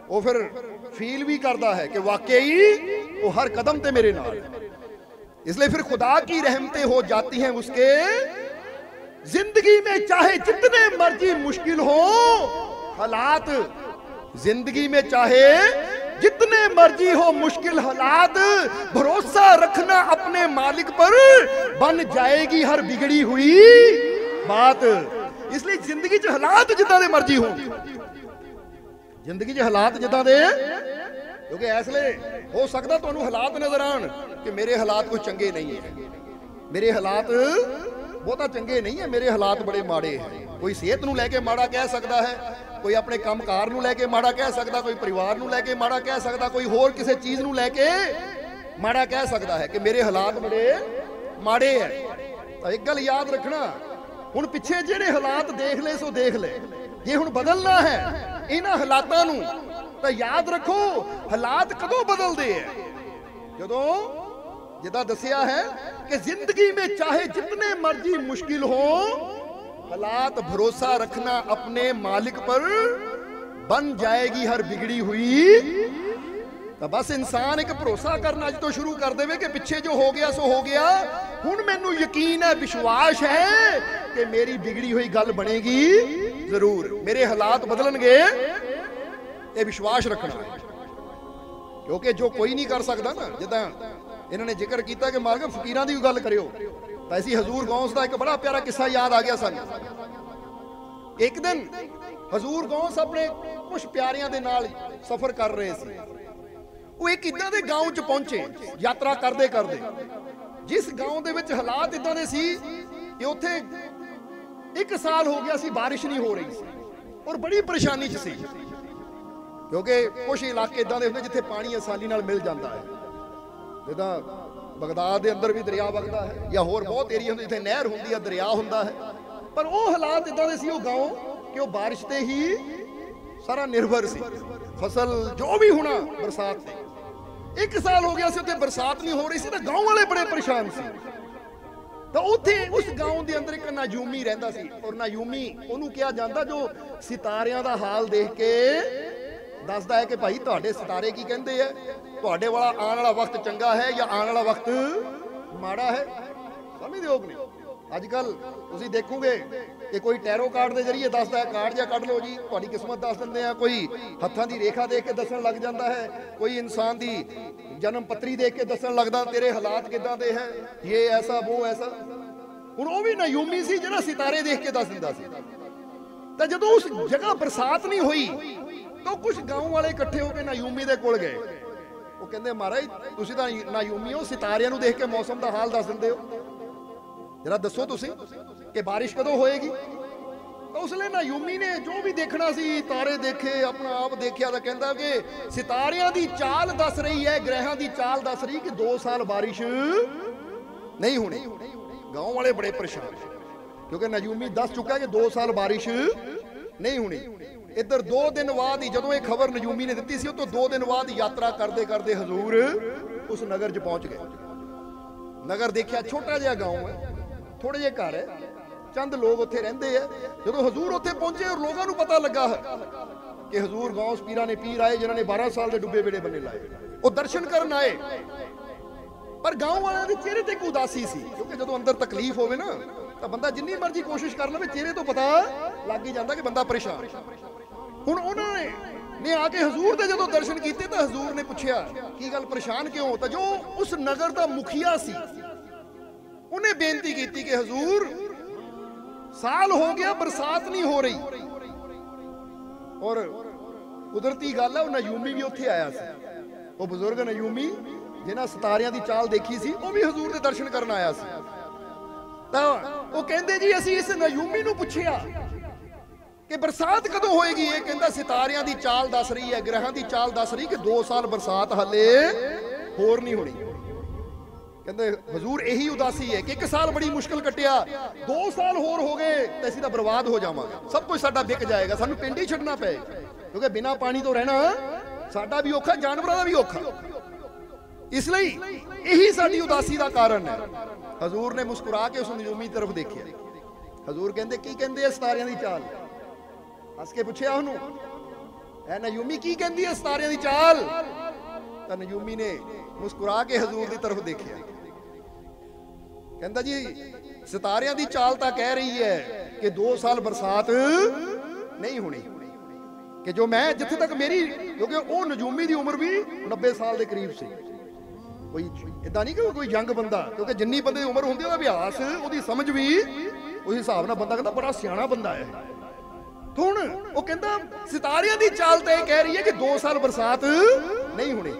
वो फिर फील भी करता है कि वाकई वो हर कदम ते मेरे नाल। इसलिए फिर खुदा की रहमतें हो जाती हैं उसके। जिंदगी में चाहे जितने मर्जी मुश्किल हो हालात, जिंदगी में चाहे जितने मर्जी हो मुश्किल हालात, भरोसा रखना अपने मालिक पर, बन जाएगी हर बिगड़ी हुई बात। इसलिए जिंदगी च हालात जिद्दां दे मर्जी हो, जिंदगी च हालात जिद्दां दे, क्योंकि इसलिए हो सकता तुहानूं हालात नजर आन कि मेरे हालात कोई चंगे नहीं है, मेरे हालात बहुता चंगे नहीं है, मेरे हालात बड़े माड़े हैं। कोई सेहत नूं लैके माड़ा कह सकता है, कोई अपने कामकार नूं लैके माड़ा कह सकता, कोई परिवार नूं लैके माड़ा कह सकता, कोई होर किसी चीज़ नूं लैके माड़ा कह सकता है कि मेरे हालात बड़े माड़े है। तो एक गल याद रखना, हुण पिछे जिहड़े हालात देख ले सो देख ले, जे हुण बदलना है इन्हां हालातां नूं तो याद रखो हालात कदों बदलदे है, जदों जिद्दां दसिया है कि जिंदगी में चाहे जितने मर्जी मुश्किल हो हालात, भरोसा रखना अपने मालिक पर, बन जाएगी हर बिगड़ी हुई। तो बस इंसान एक भरोसा करना अज तो शुरू कर दे कि पिछे जो हो गया सो हो गया, हुण मैनू यकीन है, विश्वास है कि मेरी बिगड़ी हुई गल बनेगी जरूर, मेरे हालात बदलणगे। ये विश्वास रखना है, क्योंकि जो कोई नहीं कर सकता ना, जिद्दां इन्होंने जिक्र किया कि मालिक फकीरां दी गल करियो, तो ऐसी हजूर गौस का एक बड़ा प्यारा किस्सा याद आ गया सानू। एक दिन हजूर गौस अपने कुछ प्यारियां दे नाल सफर कर रहे थे। वो एक इदां दे गांव च पहुंचे यात्रा करते करते, जिस गांव दे विच हालात इदां दे सी कि उत्थे 1 साल हो गया सी बारिश नहीं हो रही सी और बड़ी परेशानी च सी, क्योंकि कुछ इलाके इदां दे हुंदे जिथे पानी आसानी नाल मिल जाता है, जिद्दां बगदाद के अंदर भी दरिया वगदा है, या होर बहुत एरिया होंदे जिथे नहर हुंदी है, दरिया हुंदा है, पर वो हालात इदां दे सी वो गांव कि वो बारिश ते ही सारा निर्भर सी, फसल जो भी होना बरसात ते। एक साल हो गया सी उत्थे बरसात नहीं हो रही सी, तो गांव वाले बड़े परेशान सी। तो उत्थे उस गांव के अंदर एक नायूमी रहिंदा सी, और नायूमी उहनूं कहा जांदा जो सितारियां दा हाल देख के दसदा है कि भाई तुहाडे सितारे की कहंदे है, तुहाडे वाला आने वाला वक्त चंगा है या आने वाला वक्त माड़ा है। समझदे हो नहीं? अजकल तुसीं देखोगे कि कोई टैरो कार्ड के जरिए दसदा है, कार्ड जा कढ लो जी तुहाडी किस्मत दस दिंदे आ, कोई हत्थां दी रेखा देख के दसन लग जाता है, कोई इंसान दी जन्म पत्री देख के दसन लगदा तेरे हालात किदां दे है, ये ऐसा वो ऐसा। हुण वो भी नायूमी सी जिहड़ा सितारे देख के दस दिंदा सी। तां जदों उस जगह बरसात नहीं हुई तो कुछ गांव वाले इकट्ठे होकर नायूमी दे कोल गए। वो कहंदे महाराज तुसीं तां नायूमी हो, सितारियां नूं देख के मौसम दा हाल दस दिंदे हो, जरा दसो तुसीं कि बारिश कदों होएगी। तो उसले नायूमी ने जो भी देखना सी तारे देखे, अपना आप देखिया, तो कहंदा कि सितारियां दी चाल दस रही है, ग्रहां दी चाल दस रही कि 2 साल बारिश नहीं होनी। गांव वाले बड़े परेशान क्योंकि नायूमी दस चुका है कि 2 साल बारिश नहीं होनी। इधर 2 दिन बाद ही जदों ये खबर नायूमी ने दी सी, तो 2 दिन बाद यात्रा करते करते हजूर उस नगर च पहुंच गए। नगर देखिया छोटा जिहा गांव है, थोड़े जे घर है, चंद लोग उत्थे रहिंदे है। जदों हजूर उत्थे पहुंचे और लोगों को पता लगा है कि हजूर गौस पीरां ने पीर आए जिन्होंने 12 साल के डुबे बेड़े बने लाए, वो दर्शन करन आए। पर गांव वालों के चेहरे ते एक उदासी सी, क्योंकि जदों अंदर तकलीफ होवे ना तो बंदा जिन्नी मर्जी कोशिश कर लवे चेहरे तो पता लग ही जाता कि बंदा परेशान। हुण उन्होंने आके हजूर दे जदों दर्शन कीते तो हजूर ने पूछया की गल परेशान क्यों? तो जो उस नगर का मुखिया सी उन्हें बेनती की कि हजूर साल हो गया बरसात नहीं हो रही। और कुदरती गल है, नायूमी भी उत्थे आया सी, वो बुजुर्ग नायूमी जिन्हां सितारियां दी चाल देखी सी, वो भी हजूर दे दर्शन करन आया सी। तां वो कहंदे जी असीं इस नायूमी नूं पुछिया कि बरसात कदों होएगी। ये कहंदा सितारियां दी चाल दस रही है, ग्रहां दी चाल दस रही कि 2 साल बरसात हले होर नहीं होनी। कहंदे हजूर यही उदासी है कि 1 साल बड़ी मुश्किल कटिया, 2 साल होर हो गए तो असीं तां बर्बाद हो जावांगे, सब कुछ साडा विक जाएगा, सानूं पिंड ही छड्डना पएगा, क्योंकि बिना पानी तो रहना साडा भी औखा, जानवरां दा भी औखा। इसलिए यही साडी उदासी का कारण है। हजूर ने मुस्कुरा के उस नायूमी तरफ देखिया। हजूर कहंदे की कहंदे सितारियां दी चाल? हस के पुछया उहनूं, ऐ नायूमी की कहंदी है सितारियां दी चाल? तां नायूमी ने मुस्कुरा के हजूर की तरफ देखिया, कहंदा जी सितारियां दी चाल तां कह रही है कि 2 साल बरसात नहीं होनी, कि जो मैं जिथे तक मेरी, क्योंकि वो नायूमी की उम्र भी 90 साल के करीब से, कोई इदा नहीं कि कोई यंग बंदा, क्योंकि जिन्नी बंदे की उम्र होंदी अभ्यास वो समझ भी उस हिसाब नाल बंदा कहता बड़ा सियाणा बंदा है। तो हुण वो कहंदा सितारियां दी चाल तो यह कह रही है कि 2 साल बरसात नहीं होनी।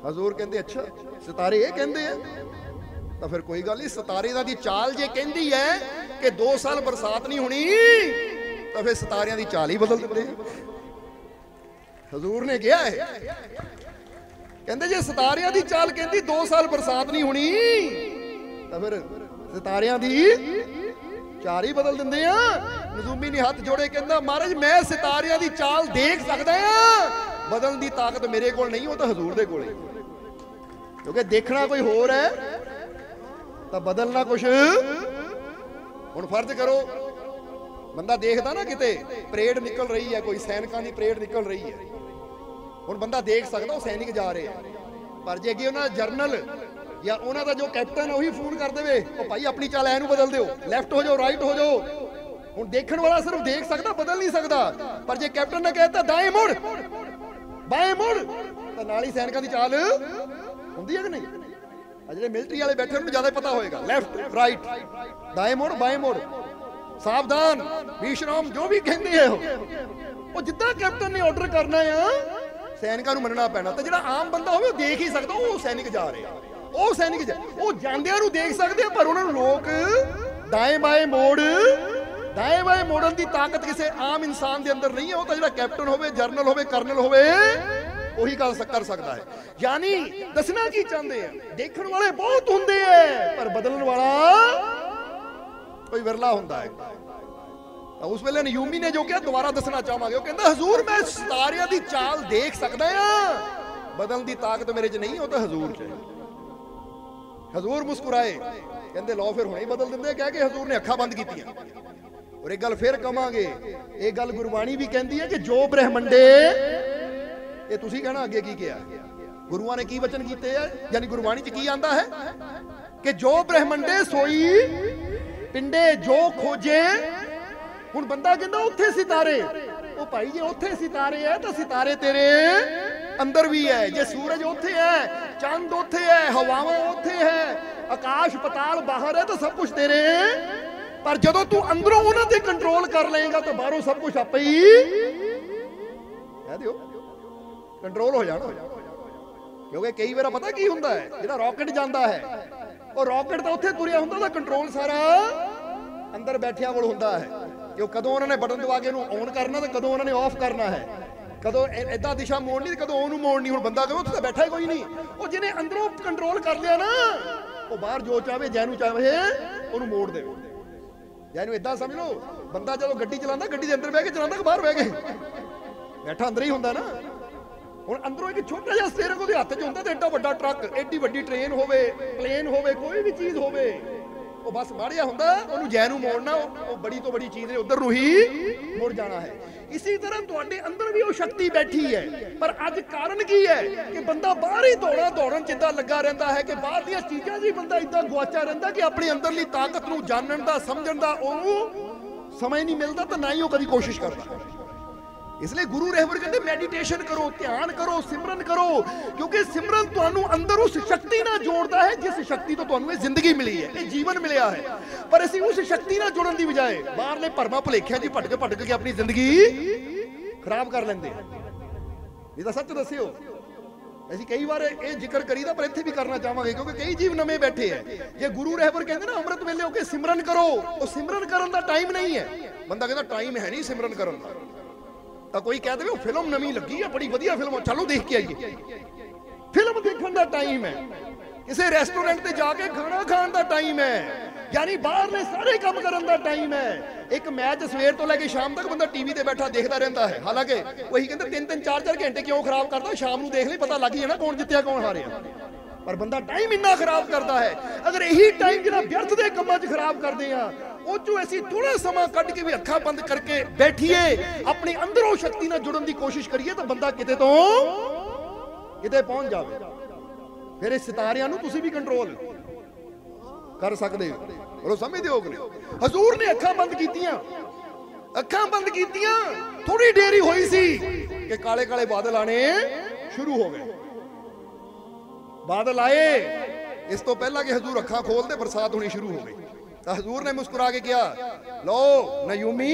हजूर कहंदे अच्छा सितारे ये कहंदे हैं तो फिर कोई गल नहीं, सितारे दी चाल जे कहंदी है कि 2 साल बरसात नहीं होनी तो फिर सितारियां दी चाल ही बदल दिंदे। हजूर ने कहा है कहंदे जे सितारियां दी चाल कहंदी 2 साल बरसात नहीं होनी तो फिर सितारियां दी चाल ही बदल दिंदे आ। नायूमी ने हाथ जोड़े कहंदा महाराज मैं सितारियां दी चाल देख सकदा हां, बदलण दी ताकत मेरे कोल नहीं, हो तो हजूर दे कोल, क्योंकि देखना कोई होर है तो बदलना कुछ। हुण फर्ज करो बंदा देखदा ना किते परेड निकल रही है, कोई सैनिकां दी परेड निकल रही है, हुण बंदा देख सकदा वो सैनिक जा रहे हैं, पर जे अगे उन्हां जरनल या उन्हां दा जो कैप्टन है वही फोन कर देवे ओ भाई अपनी चाल ऐनूं बदल दिओ, लैफ्ट हो जाओ राइट हो जाओ, हुण देखण वाला सिर्फ देख सकदा बदल नहीं सकदा। पर जे कैप्टन ने कहता दाएं मुड़ बाएं मुड़ तो नाल ही सैनिकां दी चाल हुंदी है कि नहीं? ਜਿਹੜੇ ਮਿਲਟਰੀ वाले बैठे उन्हें ज्यादा पता होएगा, लैफ्ट राइट दाएं मुड़ बाएं मुड़ सावधान विश्राम जो भी कहते हैं वो जिद्दां कैप्टन ने ऑर्डर करना है सैनिकां नूं मनना पैना। तो जिहड़ा आम बंदा होवे वो देख ही सकदा वो सैनिक जा रहे हैं, वो सैनिक वो जांदियां नूं देख सकदे हैं, पर उन्हां नूं लोक दाएं बाएं मोड़ दाएं बाएं मोड़न की ताकत किसी आम इंसान के अंदर नहीं है। वो तो जिहड़ा कैप्टन होवे जरनल होवे करनल होवे वही कर सकता है। यानी दसना की चाहते हैं देखने वाले बहुत होंगे हैं पर बदलने वाला कोई विरला होता है। उस वेले नयूमी ने जो कहा दोबारा दसना चाहांगे, कहता हजूर मैं सितारियां दी चाल देख सकदा हां, बदलण दी ताकत मेरे च नहीं, वो तो हजूर च है। हजूर मुस्कुराए, कहते लो फिर हुणे ही बदल दिंदे, कह के हजूर ने अखां बंद कीतियां। और एक गल फिर कहांगे, एक गल गुरबाणी भी कहती है कि जो ब्रह्मंडे, ये तुसीं कहना अगे की किया, गुरुआं ने की वचन कीते है, यानी गुरबाणी च की आंदा है कि जो ब्रह्मंडे सोई पिंडे जो खोजे। हुण बंदा कहंदा उत्थे सितारे, ओ भाई जे उत्थे सितारे है तो सितारे तेरे अंदर भी है। जे सूरज उत्थे है, चंद उत्थे है, हवावां उत्थे है, आकाश पताल बाहर है, तो सब कुछ तेरे। पर जदों तू अंदरों उन्हां ते कंट्रोल कर लेगा तो बाहरों सब कुछ आपे ही कह दिओ कंट्रोल हो जाना। क्योंकि कई बार पता की हुंदा है, जिहड़ा रॉकेट जांदा है, वो रॉकेट तो उत्थे तुरिया हुंदा, दा कंट्रोल सारा अंदर बैठिया कोल हुंदा है कि वो कदों उन्होंने बटन दबा के ऑन करना तो कदों उन्होंने ऑफ करना है, कदों इदा दिशा मोड़नी तो कदों ओनू मोड़नी। हुण बंदा कहो उत्थे बैठा ही कोई नहीं, वो जिन्हें अंदरों कंट्रोल कर लिया ना, वो बाहर जो चाहे जैनू चाहे उन्होंने मोड़ दे। जैनू इदा समझ लो, बंदा जो गड्डी चलाता, गड्डी के अंदर बह के चलाता कि बाहर बह के बैठा अंदर ही हुंदा ना। हुण अंदरों एक छोटा जिहा स्टीयरिंग उहदे हत्थ च हुंदा ते एड्डा वड्डा ट्रक, एड्डी वड्डी ट्रेन होवे, प्लेन होवे, कोई भी चीज़ होवे, वो बस माड़िया हुंदा, ओनू जैनू मोड़ना, वो बड़ी तो बड़ी चीज़ है उधर नूं ही मुड़ जाना है। इसी तरह तुहाडे अंदर भी वो शक्ति बैठी है, पर अज कारण की है कि बंदा बाहर ही दौड़न जिद्दां लगा रहिंदा है कि बाहर दीयां चीज़ां जी बंदा इदां गुआचा रहिंदा कि अपनी अंदरली ताकत नूं जानण दा समझण दा ओनू समय नहीं मिलता, तो ना ही वो कभी कोशिश करता। इसलिए गुरु रहबर कहते मेडिटेशन करो, ध्यान करो, सिमरन करो, क्योंकि सिमरन तुहानू अंदर उस शक्ति नाल जोड़दा है जिस शक्ति तो तुहानू ये जिंदगी मिली है, ये जीवन मिलिया है। पर असीं उस शक्ति नाल जुड़न दी बजाय बाहरले भरमा भुलेखिਆਂ जी भटक के अपनी जिंदगी खराब कर लेंदे। ये तो सच दस्सिओ, असीं कई बार ये जिक्र करीदा, पर इत्थे भी करना चाहांगे क्योंकि कई जीव नਵੇਂ बैठे है। जे गुरु रहबर कहंदे ना अमृत वेले होके सिमरन करो, वो सिमरन करन दा टाइम नहीं है। बंदा कहंदा टाइम है नहीं सिमरन करन दा, तो कोई कह दे फिल्म नवी लगी है, बड़ी वधिया फिल्म, चलो देख के आइए। फिल्म देखने का टाइम है, किसी रेस्टोरेंट ते जाके खाना खाने का टाइम है, यानी बाहर ने सारे काम करने का टाइम है। एक मैच सवेर तो लेके शाम तक बंदा टीवी ते बैठा देखता रहता है, हालांकि वही कहते 3-3 4-4 घंटे क्यों खराब करता, शाम को देख ले पता लग ही जाना कौन जितया कौन हारिया। पर बंदा टाइम इन्ना खराब करता है। अगर यही टाइम जिहड़ा व्यर्थ दे कामां 'च खराब करते हैं, ਉਹ ਚੋਂ ਅਸੀਂ ਥੋੜਾ ਸਮਾਂ ਕੱਢ ਕੇ ਵੀ ਅੱਖਾਂ ਬੰਦ ਕਰਕੇ ਬੈਠੀਏ, ਆਪਣੀ ਅੰਦਰੋਂ ਸ਼ਕਤੀ ਨਾਲ ਜੁੜਨ ਦੀ ਕੋਸ਼ਿਸ਼ ਕਰੀਏ, ਤਾਂ ਬੰਦਾ ਕਿਤੇ ਤੋਂ ਕਿਤੇ ਪਹੁੰਚ ਜਾਵੇ। ਫਿਰ ਇਹ ਸਿਤਾਰਿਆਂ ਨੂੰ ਤੁਸੀਂ ਵੀ ਕੰਟਰੋਲ ਕਰ ਸਕਦੇ ਹੋ। ਉਹ ਸਮਝਦੇ ਹੋ ਕਿ ਨਹੀਂ? ਹਜ਼ੂਰ ਨੇ ਅੱਖਾਂ ਬੰਦ ਕੀਤੀਆਂ, ਥੋੜੀ ਦੇਰੀ ਹੋਈ ਸੀ ਕਿ ਕਾਲੇ ਕਾਲੇ ਬਾਦਲ ਆਣੇ ਸ਼ੁਰੂ ਹੋ ਗਏ। ਬਾਦਲ ਆਏ, ਇਸ ਤੋਂ ਪਹਿਲਾਂ ਕਿ ਹਜ਼ੂਰ ਅੱਖਾਂ ਖੋਲਦੇ ਬਰਸਾਤ ਹੋਣੀ ਸ਼ੁਰੂ ਹੋ ਗਈ। हजूर ने मुस्कुरा के किया, लो नयूमी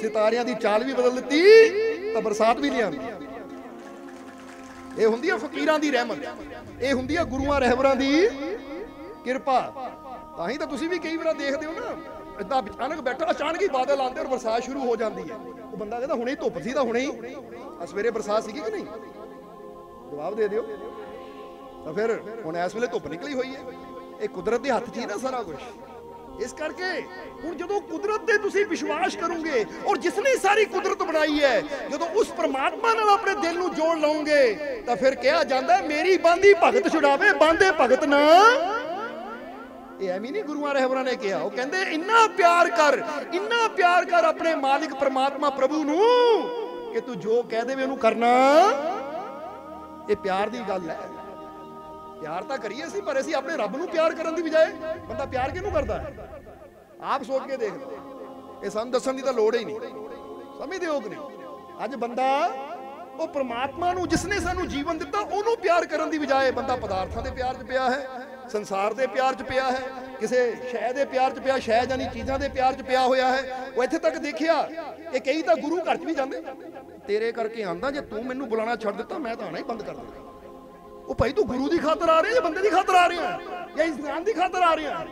सितारियां दी चाल भी बदल दी, तो बरसात भी लिया। ये हुंदी है फकीरां दी रहमत, ये हुंदी है गुरुआं रहबरां दी किरपा। तां ही तो तुसीं भी कई बार देखदे हो ना, इदां अचानक बैठा, अचानक ही बादल आते और बरसात शुरू हो जाती है। वो बंदा कहता हुणे ही धुप्प सी, तां हुणे ही सवेरे बरसात सीगी कि नहीं? जवाब दे दिओ। तो फिर हुण इस वेले धुप्प निकली हुई है, ये कुदरत दे हत्थ 'च ही ना सारा कुछ। इस करके हुण जदों कुदरत ते तुसीं विश्वास करोगे और जिसने सारी कुदरत बनाई है, जदों उस परमात्मा नाल अपने दिल नूं जोड़ लाओगे, तो फिर कहा जाता है मेरी बांधी भगत छुड़ावे, बांधे भगत ना। ये एवं नहीं गुरुआं रहबरां ने कहा, वो कहंदे इन्ना प्यार कर अपने मालिक परमात्मा प्रभु नूं कि तू जो कह देवे उहनूं करना। ये प्यार दी गल है। प्यार तो करिए असीं, पर असीं अपने रब नूं प्यार करन दी बजाय बंदा प्यार किहनूं करदा है? आप सोच के देख लो, ये सानूं दस्सण दी तां लोड़ ही नहीं। समझदे हो कि नहीं? अज बंदा वो परमात्मा नूं जिसने सानूं जीवन दिता उहनूं प्यार करन दी बजाय बंदा पदार्थां दे प्यार 'च पिया है, संसार दे प्यार 'च पिया है, किसी शै दे प्यार 'च पिया, शै जानी चीज़ां दे प्यार 'च पिया होया है। वो इत्थे तक देखिया कि कई तां गुरु घर 'च भी जांदे, तेरे करके आंदा, जे तूं मैनूं बुलाना छड्ड दित्ता मैं तां आना ही बंद कर दित्ता। वो भाई तू गुरु की खातर आ रहे या बंदे की खातर आ रहे हैं या इंसान की खातर आ रहे हैं?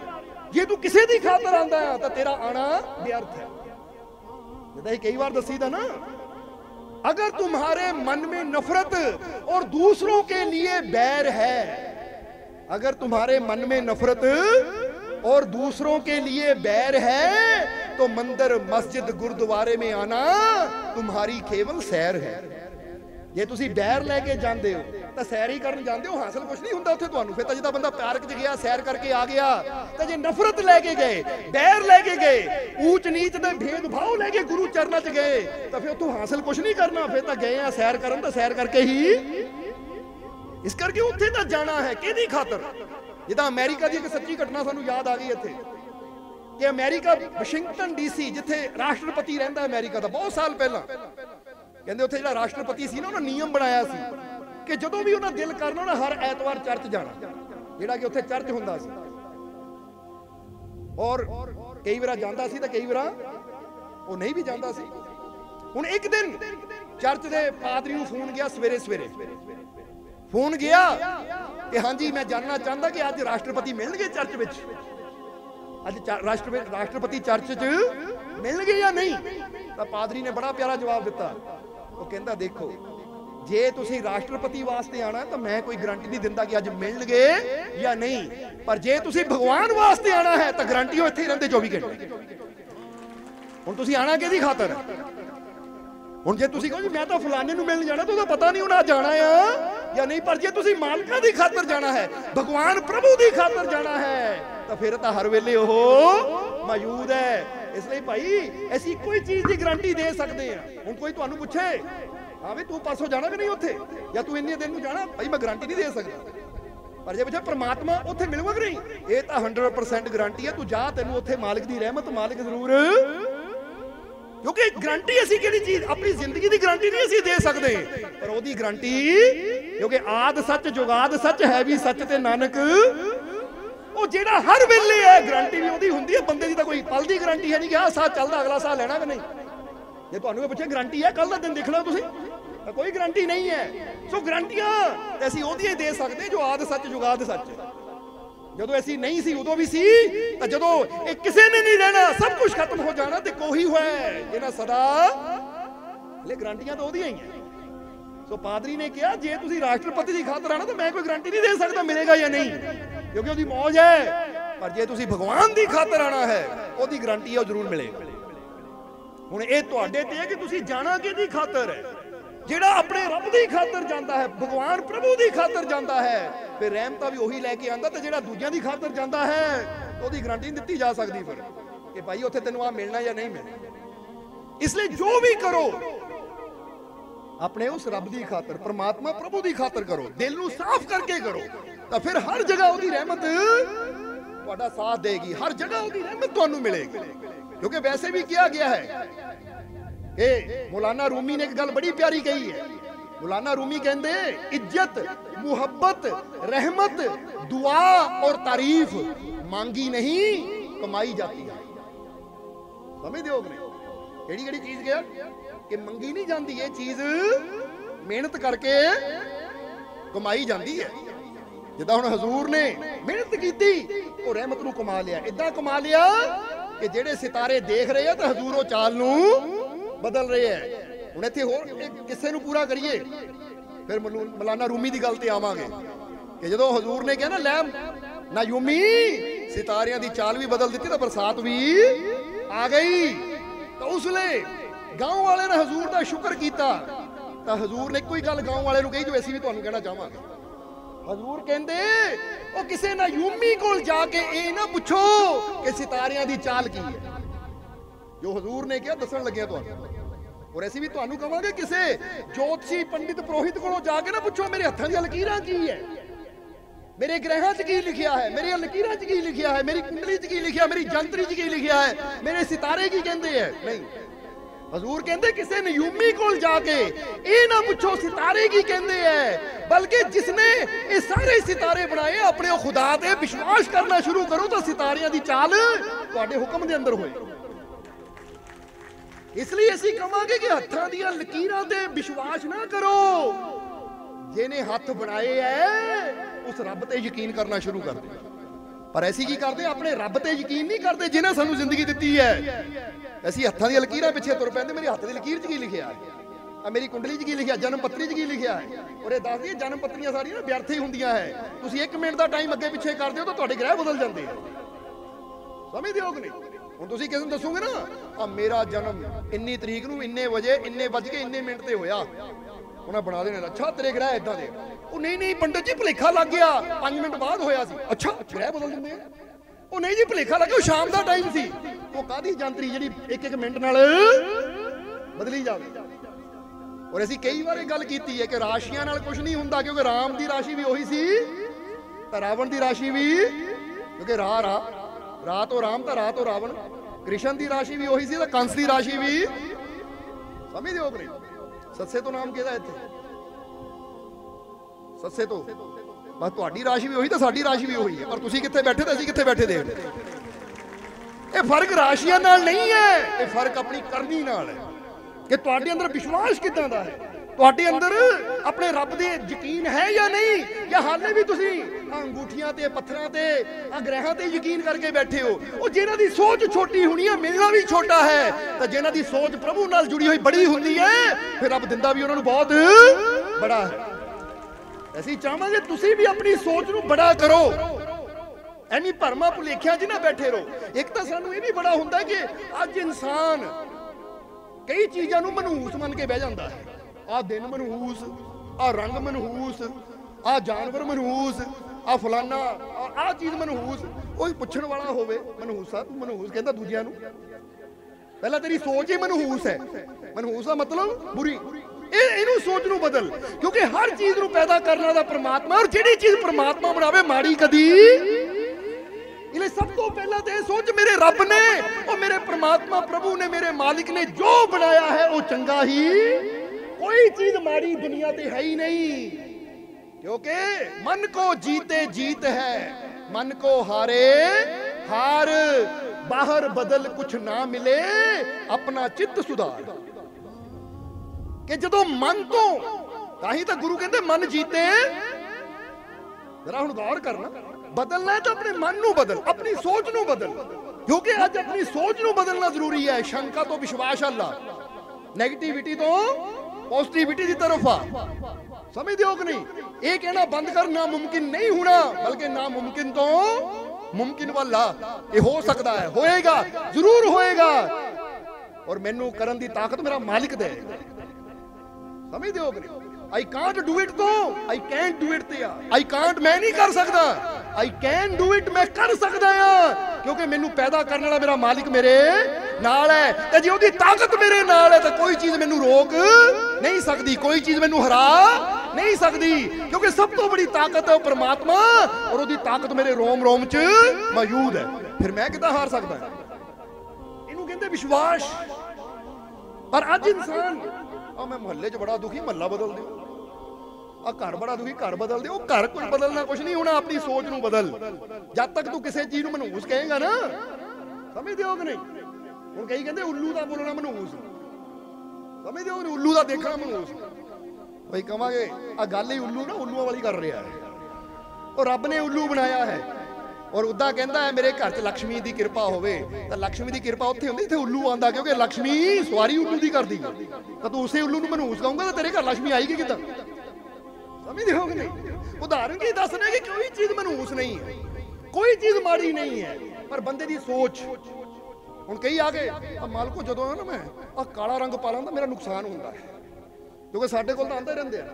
जे तू किसी की खातर आंदा है तो तेरा आना व्यर्थ है। कई बार दसीदा ना, अगर तुम्हारे मन में नफरत और दूसरों के लिए बैर है, अगर तुम्हारे मन में नफरत और दूसरों के लिए बैर है, तो मंदिर मस्जिद गुरुद्वारे में आना तुम्हारी केवल सैर है। जे तुसी बैर लैके जाते हो तो सैर ही करन जाते हो, हासिल कुछ नहीं हुंदा उत्थे तुहानू। फिर तो जिद्दां बंदा पार्क च गया सैर करके आ गया, तो जे नफरत लैके गए, बैर लैके गए, ऊच नीच दे भेदभाव लैके गुरु चरणों च गए, तो फिर तू हासिल कुछ नहीं करना। फिर तो गए आ सैर करन, तो सैर करके ही इस करके उत्थे तो जाना है किहदी खातर। जिद्दां अमेरिका की एक सच्ची घटना सानू याद आ गई इत्थे कि अमेरिका वाशिंगटन DC जिथे राष्ट्रपति रहिंदा अमेरिका दा, बहुत साल पहला कहंदे उत्थे जिहड़ा राष्ट्रपति सी ना उन्हें नियम बनाया सी कि जदों भी उन्हें दिल करना उन्हें हर ऐतवार चर्च जाना, जिहड़ा कि उत्थे चर्च हुंदा सी। और कई बार जांदा सी ते कई बार वो नहीं भी जांदा सी। हुण एक दिन चर्च दे पादरी नूं फोन गया, सवेरे सवेरे फोन गया कि हाँ जी मैं जानना चाहता कि अज राष्ट्रपति मिलणगे चर्च विच, अज राष्ट्रपति चर्च च मिलणगे या नहीं। तो पादरी ने बड़ा प्यारा जवाब दिता, वो कहंदा देखो जे तुसी राष्ट्रपति वास्ते आना तो मैं कोई गारंटी नहीं दिंदा कि अज मिलणगे या नहीं, पर जे तुसी भगवान वास्ते आना है तो गारंटी हो इत्थे ही रहिंदे 24 घंटे। हुण तुसी आना किहदी खातर? हुण जे तुसी कहो जी मैं तो फलाने नूं मिलण जाना, तो उहदा पता नहीं उन्हां जाना है या नहीं, पर जे तुसी मालकां दी खातर जाना है, भगवान प्रभु दी खातर जाना है, तो फिर तो हर वेले ओह मौजूद है। इसलिए भाई ऐसी कोई चीज की गारंटी दे सकते हैं। हुण कोई तुहानूं पुछे हाँ भी तू परसों जाना कि नहीं उत्थे, या तू इन्ने दिन नूं जाना, भाई मैं गारंटी नहीं दे सकता। पर जे पुछे परमात्मा उत्थे मिलूगा कि नहीं, ये तो 100% गारंटी है। तू जा, तेनू उत्थे मालिक दी रहमत मालिक जरूर, क्योंकि गारंटी असीं किहड़ी चीज अपनी जिंदगी की गारंटी नहीं असीं दे सकते, पर ओहदी गारंटी, क्योंकि आद सच जुगाद सच है भी सच ते नानक वो जेड़ा हर वेले है, गारंटी भी ओहदी हुंदी है। बंदे दी तां कोई पल दी गारंटी है नहीं कि आ साथ चलदा अगला साल लेना कि नहीं। जे तुहानूं ये पुछे गारंटी है कल दा दिन देख लो तुसीं, तां कोई गारंटी नहीं है। सो गारंटियां असीं ओहदियां ही दे सकदे जो आद सच जुगाद सच। जदों ऐसी नहीं सी उदों भी सी, तां जदों ये किसी ने नहीं रहना, सब कुछ खत्म हो जाना, ते कोई है जिन्हां सदा ले गारंटियां तो ओहदियां ही हैं। सो पादरी ने कहा जे तुसीं राष्ट्रपति की खातर आना तो मैं कोई गारंटी नहीं दे सकता मिलेगा या नहीं, क्योंकि उसकी मौज है। पर जे तुसीं भगवान की खातर आना है, उसकी गारंटी है, वो जरूर मिलेगा। हुण ये तुहाडे ते है कि तुसीं जाना किहदी खातर है। जिहड़ा अपने रब की खातर जाता है, भगवान प्रभु की खातर जाता है, फिर रहमतां भी उही लैके आंदा, ते जिहड़ा दूजियां की खातर जाता है उसकी गारंटी नहीं दी जा सकती फिर कि भाई उत्थे तैनूं आ मिलना या नहीं मिलना। इसलिए जो भी करो अपने उस रब की खातर, परमात्मा प्रभु की खातर करो, दिल नूं साफ करके करो, तो फिर हर जगह उसकी रहमत तुहाडा साथ देगी, हर जगह उसकी रहमत तुहानूं मिलेगी। क्योंकि वैसे भी किया गया है, मौलाना रूमी ने एक गल बड़ी प्यारी कही है। मौलाना रूमी कहंदे इज्जत मुहब्बत रहमत दुआ और तारीफ मांगी नहीं कमाई जाती है। समझ हो केड़ी केड़ी चीज गया कि मंगी नहीं जाती, ये चीज मेहनत करके कमाई जाती है। जिदा हुण हजूर ने मेहनत की वो रहमत नूं कमा लिया, इदा कमा लिया कि जेड़े सितारे देख रहे हैं तो हजूर वो चाल नूं बदल रहे हैं। हुण इत्थे होर किस्से नूं पूरा करिए, फिर मौलाना रूमी की गल ते आवांगे कि जदों हजूर ने कहा ना लै ना यूमी सितारियां दी चाल भी बदल दी तो बरसात भी आ गई, तो उसले गांव वाले ने हजूर का शुक्र किया। तो हजूर ने कोई गल गांव वाले नूं कही जो असीं भी तुहानूं कहना चाहांगे। हजूर कहंदे ओ किसे ना यूमी कोल जाके ये ना पुछो कि सितारियां दी चाल की है। जो हजूर ने कहा दसन लगे तुहानूं, और असीं भी तुहानूं कहांगे किसे ज्योतिषी पंडित पुरोहित कोलों जाके ना पुछो मेरे हत्थां दी लकीरां की है, मेरे ग्रहां च की लिखिया है, मेरी लकीरां च की लिखिया है, मेरी कुंडली च की लिखिया, मेरी जंतरी च की लिखिया है, मेरे सितारे की कहंदे है। नहीं, हजूर कहंदे किसी नयूमी कोल जाके ये ना पूछो सितारे की कहंदे है, बल्कि जिसने ये सारे सितारे बनाए अपने खुदा ते विश्वास करना शुरू करो तो सितारियां दी चाल तुहाडे हुक्म दे अंदर होए। इसलिए असीं कहांगे कि हत्थां दीयां लकीरां ते विश्वास ना करो, जिन्हें हाथ बनाए है उस रब ते यकीन करना शुरू कर दो। पर ऐसी की करते अपने रब ते यकीन नहीं करते जिन्हें सानू जिंदगी दी है। ऐसी हत्थां दी लकीरां पिछे तुर पैंदे, मेरी हत्थ दी लकीर च की लिखिया है, मेरी कुंडली च की लिखिया, जन्म पत्री च की लिखिया है। और ये दस दिए जन्म पत्रियां सारियां व्यर्थ ही हुंदियां है, तुसीं 1 मिनट का टाइम अगे पिछे करते हो तो तुहाडे ग्रह बदल जाते हैं। समझदे हो कि नहीं? ਹੁਣ ਤੁਸੀਂ ਕਿਸੇ ਨੂੰ ਦੱਸੋਗੇ ਨਾ ਆ ਮੇਰਾ ਜਨਮ ਇੰਨੀ ਤਰੀਕ ਨੂੰ ਇੰਨੇ ਵਜੇ ਇੰਨੇ ਵੱਜ ਕੇ ਇੰਨੇ ਮਿੰਟ ਤੇ ਹੋਇਆ, ਉਹਨਾਂ ਬਣਾ ਦੇਣਾ ਅੱਛਾ ਤੇਰੇ ਗ੍ਰਹਿ ਇਦਾਂ ਦੇ। ਉਹ ਨਹੀਂ ਪੰਡਤ ਜੀ ਭੁਲੇਖਾ ਲੱਗ ਗਿਆ 5 ਮਿੰਟ ਬਾਅਦ ਹੋਇਆ ਸੀ। ਅੱਛਾ ਗ੍ਰਹਿ ਬਦਲ ਦਿੰਦੇ ਆ? ਉਹ ਨਹੀਂ ਜੀ ਭੁਲੇਖਾ ਲੱਗ ਗਿਆ, ਉਹ ਸ਼ਾਮ ਦਾ ਟਾਈਮ ਸੀ। ਉਹ ਕਾਹਦੀ ਜੰਤਰੀ ਜਿਹੜੀ ਇੱਕ ਮਿੰਟ ਨਾਲ ਬਦਲੀ ਜਾਵੇ। ਔਰ ਅਸੀਂ ਕਈ ਵਾਰ ਇਹ ਗੱਲ ਕੀਤੀ ਹੈ ਕਿ ਰਾਸ਼ੀਆਂ ਨਾਲ ਕੁਝ ਨਹੀਂ ਹੁੰਦਾ, ਕਿਉਂਕਿ ਰਾਮ ਦੀ ਰਾਸ਼ੀ ਵੀ ਉਹੀ ਸੀ ਤਾਂ ਰਾਵਣ ਦੀ ਰਾਸ਼ੀ ਵੀ, ਕਿਉਂਕਿ ਰਾ ਤੋਂ ਰਾਮ ਤਾਂ ਰਾ ਤੋਂ ਰਾਵਣ। ਕ੍ਰਿਸ਼ਨ ਦੀ ਰਾਸ਼ੀ ਵੀ ਉਹੀ ਸੀ ਤਾਂ ਕੰਸ ਦੀ ਰਾਸ਼ੀ ਵੀ। ਸਮਝਦੇ ਹੋ ਕਿ ਨਹੀਂ? ਸੱਸੇ ਤੋਂ ਨਾਮ ਕਿਹਦਾ ਇੱਥੇ? ਸੱਸੇ ਤੋਂ। ਬਸ ਤੁਹਾਡੀ ਰਾਸ਼ੀ ਵੀ ਉਹੀ ਤਾਂ ਸਾਡੀ ਰਾਸ਼ੀ ਵੀ ਉਹੀ ਹੈ, ਪਰ ਤੁਸੀਂ ਕਿੱਥੇ ਬੈਠੇ ਤੇ ਅਸੀਂ ਕਿੱਥੇ ਬੈਠੇ ਦੇ। ਇਹ ਫਰਕ ਰਾਸ਼ੀਆਂ ਨਾਲ ਨਹੀਂ ਹੈ, ਇਹ ਫਰਕ ਆਪਣੀ ਕਰਨੀ ਨਾਲ ਹੈ ਕਿ ਤੁਹਾਡੇ ਅੰਦਰ ਵਿਸ਼ਵਾਸ ਕਿੱਦਾਂ ਦਾ ਹੈ, ਤੁਹਾਡੇ ਅੰਦਰ ਆਪਣੇ ਰੱਬ ਦੇ ਯਕੀਨ ਹੈ ਜਾਂ ਨਹੀਂ, ਜਾਂ ਹਾਲੇ ਵੀ ਤੁਸੀਂ ਅੰਗੂਠੀਆਂ ਤੇ ਪੱਥਰਾਂ ਤੇ ਗ੍ਰਹਿਾਂ ਤੇ ਯਕੀਨ ਕਰਕੇ ਬੈਠੇ ਹੋ। ਉਹ ਜਿਹਨਾਂ ਦੀ ਸੋਚ ਛੋਟੀ ਹੋਣੀ ਹੈ ਮਿਲਣਾ ਵੀ ਛੋਟਾ ਹੈ, ਤਾਂ ਜਿਹਨਾਂ ਦੀ ਸੋਚ ਪ੍ਰਭੂ ਨਾਲ ਜੁੜੀ ਹੋਈ ਬੜੀ ਹੁੰਦੀ ਹੈ ਫਿਰ ਰੱਬ ਦਿੰਦਾ ਵੀ ਉਹਨਾਂ ਨੂੰ ਬਹੁਤ ਬੜਾ ਹੈ। ਅਸੀਂ ਚਾਹਾਂਗੇ ਤੁਸੀਂ ਵੀ ਆਪਣੀ ਸੋਚ ਨੂੰ ਬੜਾ ਕਰੋ, ਐਵੇਂ ਭਰਮਾਂ ਭੁਲੇਖਿਆਂ 'ਚ ਨਾ ਬੈਠੇ ਰਹੋ। ਇੱਕ ਤਾਂ ਸਾਨੂੰ ਇਹ ਵੀ ਬੜਾ ਹੁੰਦਾ ਕਿ ਅੱਜ ਇਨਸਾਨ ਕਈ ਚੀਜ਼ਾਂ ਨੂੰ ਮਨਹੂਸ ਮੰਨ ਕੇ ਬਹਿ ਜਾਂਦਾ ਹੈ। ਆਹ ਦਿਨ ਮਨਹੂਸ, ਆਹ ਰੰਗ ਮਨਹੂਸ, ਆਹ ਜਾਨਵਰ ਮਨਹੂਸ, ਆਹ ਫਲਾਨਾ ਆਹ ਚੀਜ਼ ਮਨਹੂਸ। ਕੋਈ ਪੁੱਛਣ ਵਾਲਾ ਹੋਵੇ ਮਨਹੂਸ ਆ ਤੂੰ ਮਨਹੂਸ ਕਹਿੰਦਾ ਦੂਜਿਆਂ ਨੂੰ, ਪਹਿਲਾਂ ਤੇਰੀ ਸੋਚ ਹੀ ਮਨਹੂਸ ਹੈ। ਮਨਹੂਸ ਦਾ ਮਤਲਬ ਬੁਰੀ। ਇਹਨੂੰ ਸੋਚ ਨੂੰ ਬਦਲ, ਕਿਉਂਕਿ ਹਰ ਚੀਜ਼ ਨੂੰ ਪੈਦਾ ਕਰਨ ਵਾਲਾ ਪਰਮਾਤਮਾ, ਔਰ ਜਿਹੜੀ ਚੀਜ਼ ਪਰਮਾਤਮਾ ਬਣਾਵੇ ਮਾੜੀ ਕਦੀ। ਇਹਨੇ ਸਭ ਤੋਂ ਪਹਿਲਾਂ ਤੇ ਇਹ ਸੋਚ ਮੇਰੇ ਰੱਬ ਨੇ, ਉਹ ਮੇਰੇ ਪਰਮਾਤਮਾ ਪ੍ਰਭੂ ਨੇ, ਮੇਰੇ ਮਾਲਿਕ ਨੇ ਜੋ ਬਣਾਇਆ ਹੈ ਉਹ ਚੰਗਾ ਹੀ, कोई चीज माड़ी दुनिया ते है ही नहीं, क्योंकि मन को जीते जीत है, मन को हारे हार, बाहर बदल कुछ ना मिले, अपना चित्त सुधार। कि जदों मन तो ताही तो गुरु कहते मन जीते। जरा हुण गौर करना, बदलना है तो अपने मन नू बदल, अपनी सोच नू बदल, क्योंकि अज अपनी सोच नू बदलना जरूरी है। शंका तो विश्वास अल्लाह, नेगेटिविटी तो पॉजिटिविटी की तरफ आ। समझते हो कि नहीं? ये कहना बंद कर नामुमकिन नहीं होना, बल्कि नामुमकिन तो मुमकिन वाला ये हो सकता है, होएगा, जरूर होएगा, और मैनू करन दी ताकत मेरा मालिक दे। समझते हो कि नहीं? आई कांट डू इट, तो आई कैंट डू इट ते आ। आई कांट मैं नहीं कर सकता, आई कैन डू इट मैं कर सकता हां, क्योंकि मैनू पैदा करने वाला मेरा मालिक मेरे नाल है। ते जे ओदी ताकत मेरे नाल है तो कोई चीज मैनू रोक नहीं सकती, कोई चीज मैनू हरा नहीं सकती, क्योंकि सब तो बड़ी ताकत है परमात्मा, और ओदी ताकत मेरे रोम रोम च मौजूद है। फिर मैं किदां हार सकदा? इनू कहंदे विश्वास। पर अज इंसान मैं मोहल्ले च बड़ा दुखी, महल्ला बदल दो, घर बड़ा दुखी, घर बदल दो। घर कुछ बदलना कुछ नहीं होना, अपनी सोच नू बदल। जब तक तू किसी चीज नू मनहूस कहेगा ना, समझते हो कि नहीं? हुण कई कहंदे उल्लू दा बोलना मनहूस, समझते हो? उल्लू दा देखना मनहूस। भाई कहांगे आ गल ही उल्लू ना उल्लूआं वाली कर रहा है, और रब ने उल्लू बनाया है। और उदा कहता है मेरे घर च लक्ष्मी की कृपा होवे, तो लक्ष्मी की कृपा उत्थे हुंदी जिथे उल्लू आंदा, क्योंकि लक्ष्मी सवारी उल्लू की करदी है। तो तू उसे उल्लू नूं मनहूस कहूंगा तो तेरे घर लक्ष्मी आएगी किदां? समझदे हो कि नहीं? उदाहरण की दसने कि कोई चीज मनहूस नहीं है, कोई चीज माड़ी नहीं है, पर बंदे की सोच। हुण कई आ गए मालको जदों ना मैं आ काला रंग पा लांदा मेरा नुकसान हुंदा है, क्योंकि साडे कोल तां आंदे रहिंदे आ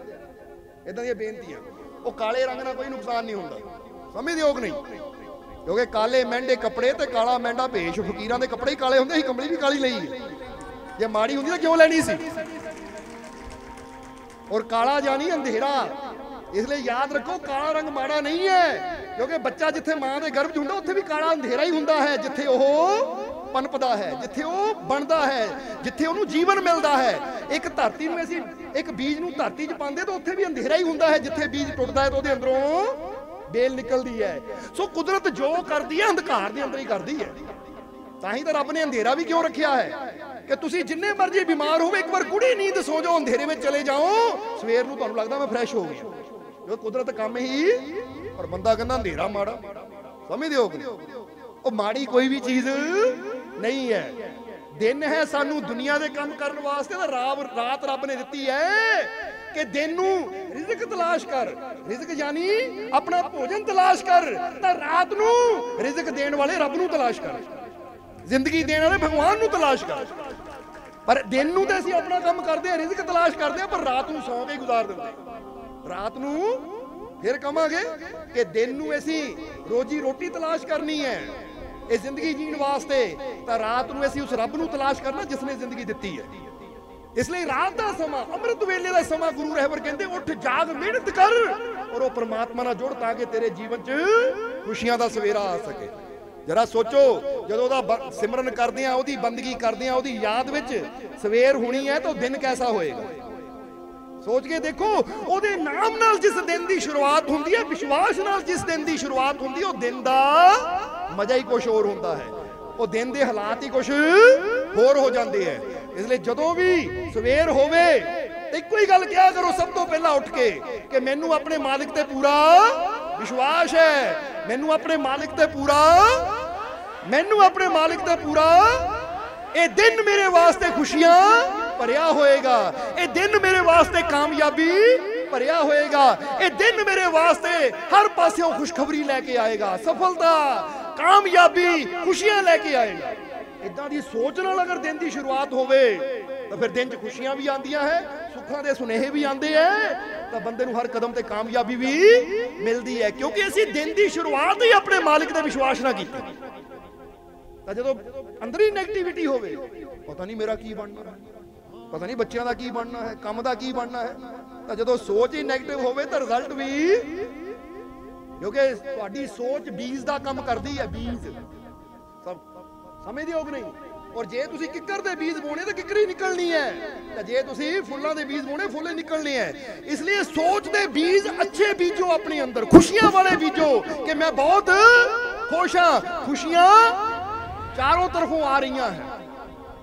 इदां दी बेनतियां। वो काले रंग नाल कोई नुकसान नहीं हुंदा, समझदे हो कि नहीं? क्योंकि काले मेंढे कपड़े ते काला मेंढा भेष, फकीरां दे कपड़े ही काले हुंदे, कंबली भी काली लई, जे माड़ी हुंदी तां क्यों लैनी सी? और काला जानी अंधेरा, इसलिए याद रखो काला रंग माड़ा नहीं है, क्योंकि बच्चा जिथे मां दे गर्भ च हुंदा उत्थे भी काला अंधेरा ही हुंदा है, जिथे ओह पनपदा है, जिथे ओह बनदा है, जिथे ओहनूं जीवन मिलदा है। एक धरती नूं असीं एक बीज नूं धरती च पांदे तो उत्थे भी अंधेरा ही हुंदा है, जिथे बीज टुटदा है तो ओहदे अंदरों बेल निकलती है। सो कुदरत जो करती है अंधकार दे अंदर ही करती है। ताही तो रब ने अंधेरा भी क्यों रखा है कि तुसी जिन्ने मर्जी बीमार हो एक बार गूढ़ी नींद सो जाओ, अंधेरे में चले जाओ, सवेर नूं तुहानूं लगदा मैं फ्रैश हो गया, जो कुदरत काम ही। और बंदा कहंदा अंधेरा माड़ा, समझदे हो कि नहीं? ओ माड़ी कोई भी चीज नहीं है। दिन है सानू दुनिया दे काम करन वास्ते, तो रात रब ने दित्ती है कि दिन नूं रिज़्क तलाश कर, रिज़्क यानी अपना भोजन तलाश कर, तो रात नूं रिज़्क देण वाले रब नूं तलाश कर। जिंदगी देने वाले भगवान नूं तलाश कर। पर दिन नूं ते असीं अपना काम करते हैं, रिज़्क तलाश करते हैं, पर रात नूं सौ के गुजार दिंदे। रात नूं फिर कहांगे कि दिन नूं असीं रोजी रोटी तलाश करनी है, ये जिंदगी जीण वास्ते, तो रात नूं असीं उस रब नूं तलाश करना जिसने जिंदगी दित्ती है। इसलिए रात का समा, अमृत वेले का समा, गुरु रहबर कहते उठ जाग मेहनत कर और वो परमात्मा नाल जुड़, ताकि तेरे जीवन च खुशियां का सवेरा आ सके। जरा सोचो, जो सिमरन करते हैं, ओदी बंदगी करते हैं, ओदी याद विच सवेर होनी है, तो दिन कैसा होएगा? सोच के देखो, ओदे नाम नाल जिस दिन की शुरुआत होती है, विश्वास नाल जिस दिन की शुरुआत होती है, वो दिन का मजा ही कुछ होर होता है, वो दिन के हालात ही कुछ होर हो जाते हैं। इसलिए जदों भी सवेर होवे तो इको ही गल क्या करो सब तो पहला उठ के कि मैनू अपने मालिक ते पूरा विश्वास है, मैनू अपने मालिक ते पूरा, मैनू अपने मालिक ते पूरा, ये दिन मेरे वास्ते खुशियां भरिया होएगा, ये दिन मेरे वास्ते कामयाबी भरिया होएगा, ये दिन मेरे वास्ते हर पासों खुशखबरी लेके आएगा, सफलता, कामयाबी, खुशियां लेके आएगा। इदां दी सोच नाल अगर दिन की शुरुआत होवे तो फिर दिन च खुशियां भी आंदियां है, सुखां दे सुनेहे भी आंदे हैं, तो बंदे नूं हर कदम ते कामयाबी भी मिलदी है, क्योंकि असीं दिन की शुरुआत ही अपने मालिक दे विश्वास नाल कीती। तो जदों अंदर ही नेगेटिविटी होवे, पता नहीं मेरा की बनना है, पता नहीं बच्चों का की बनना है, काम का की बनना है, तो जदों सोच ही नेगेटिव होवे तो रिजल्ट भी, क्योंकि तुहाडी सोच बीज का काम करती है, बीज सब समझदे हो कि नहीं? और जे तुसी किकर दे बीज बोने तो किकरी निकलनी है, तो जे तुसी फुल्लां दे बीज बोने फुल्ले निकलने हैं। इसलिए सोच दे बीज अच्छे बीजो अपने अंदर, खुशियां वाले बीजो कि मैं बहुत खुश हाँ, खुशियां चारों तरफों आ रही हैं।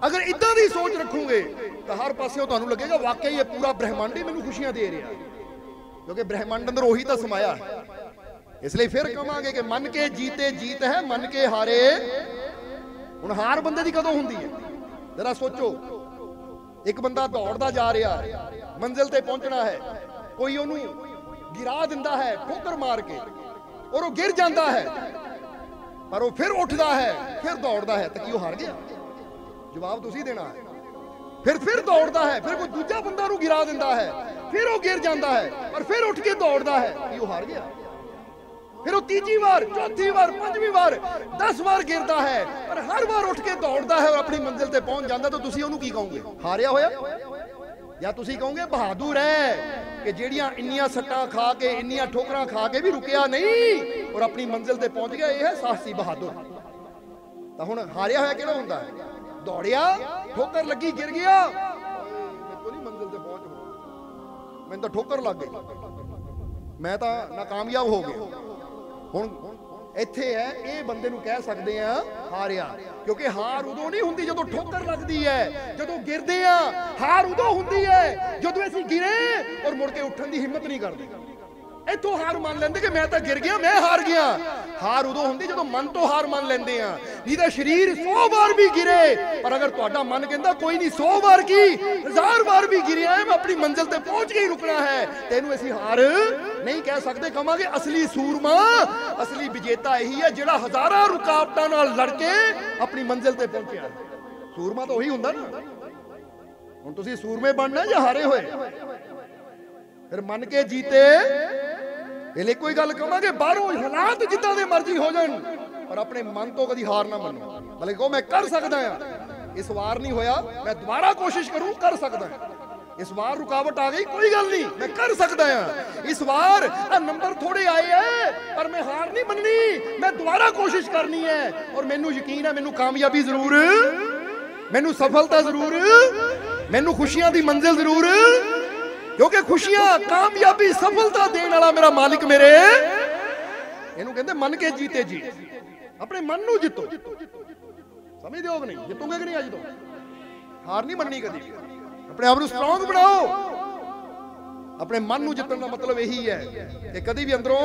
अगर इदां दी सोच रखोगे तो हर पासे तुहानूं लगेगा वाकई ये पूरा ब्रह्मांड ही मैनूं खुशियां दे रहा है, क्योंकि ब्रह्मांड अंदर वही तो समाया है। इसलिए फिर कहांगे कि मन के जीते जीत है, मन के हारे। हुण हार बंदे दी कदों हुंदी है? जरा सोचो, एक बंदा दौड़दा जा रहा है, मंजिल ते पहुंचना है, कोई ओनू गिरा दिंदा है ठोकर मार के, और वो गिर जाता है, पर वो फिर उठदा है, फिर दौड़दा है, तो की वो हार गया? जवाब तुसीं देना है। फिर दौड़दा है, फिर कोई दूजा बंदा नू गिरा दिंदा है, फिर वो गिर जाता है, और फिर उठ के दौड़दा है, की वो हार गया? फिर वो तीजी बार, चौथी बार, पांचवी बार, 10 बार गिरता है, पर हर बार उठ के दौड़ता है और अपनी मंजिल ते पहुंच जाता, तो तुसी ओनू की कहोगे? हारिया होया? या तुसी कहोगे बहादुर है कि जेड़ियां इन्नियां सट्टां खा के, इन्नियां ठोकरां खा के भी रुकिया नहीं और अपनी मंजिल ते पहुंच गया, यह है साहसी बहादुर। तो हुण हारिया होया किहड़ा हुंदा है? दौड़िया, ठोकर लगी, गिर गया, मैं तो नहीं मंजिल ते पहुंच गया, मैनूं तो ठोकर लग गई, मैं तो नाकामयाब हो गया। हुण इत्थे है, ये बंदे नूं कह सकते हैं हारिया, क्योंकि हार उदों नहीं हुंदी जदों ठोकर लगदी है, जदों गिरदे आ। हार उदों हुंदी है जदों असीं गिरे और मुड़ के उठण दी हिम्मत नहीं करदे, इत्थों हार मान लेंदे कि मैं तो गिर गया, मैं हार गया। हार उदों हुंदी जदों मन तो हार मान लेंदे आ, नहीं तो शरीर 100 बार भी गिरे, पर अगर तुहाडा मन कहंदा कोई नहीं 100 बार की 1000 बार भी गिरिया है, मैं अपनी मंजिल ते पहुंच के ही रुकना है, तैनूं असीं हार नहीं कह सकते। कहांगे असली सूरमा, असली विजेता यही है जिहड़ा हज़ारां रुकावटां नाल लड़ के अपनी मंजिल ते पहुंचिया। सूरमा तो वही हुंदा ना। हुण तुसीं सूरमे बनना या हारे होए? फिर मन के जीते। इसलिए कोई गल कहांगे बाहरों हालात जिद्दां दे मर्जी हो जाण, पर अपने मन तो कदी हार ना मनो, बल्कि कहो मैं कर सकदा हां, इस वार नहीं होया मैं दोबारा कोशिश करूं, कर सकदा हां। इस बार रुकावट आ गई, कोई गल नहीं, मैं कर सकता हां। इस बार नंबर थोड़े आए हैं, पर मैं हार नहीं मननी, मैं दोबारा कोशिश करनी है, और मैनू यकीन है मैनू कामयाबी जरूर, मैनू सफलता जरूर, मैनू खुशियां दी मंजिल जरूर, क्योंकि खुशियां, कामयाबी, सफलता देने वाला मेरा मालिक मेरे, इहनू कहंदे मन के जीते जी। अपने मन नू जितो, समझदे हो कि नहीं? जितोगे कि नहीं? अज तो हार नहीं मननी कदी। अपने आप को स्ट्रांग बनाओ। अपने मन को जितने का मतलब यही है कि कभी भी अंदरों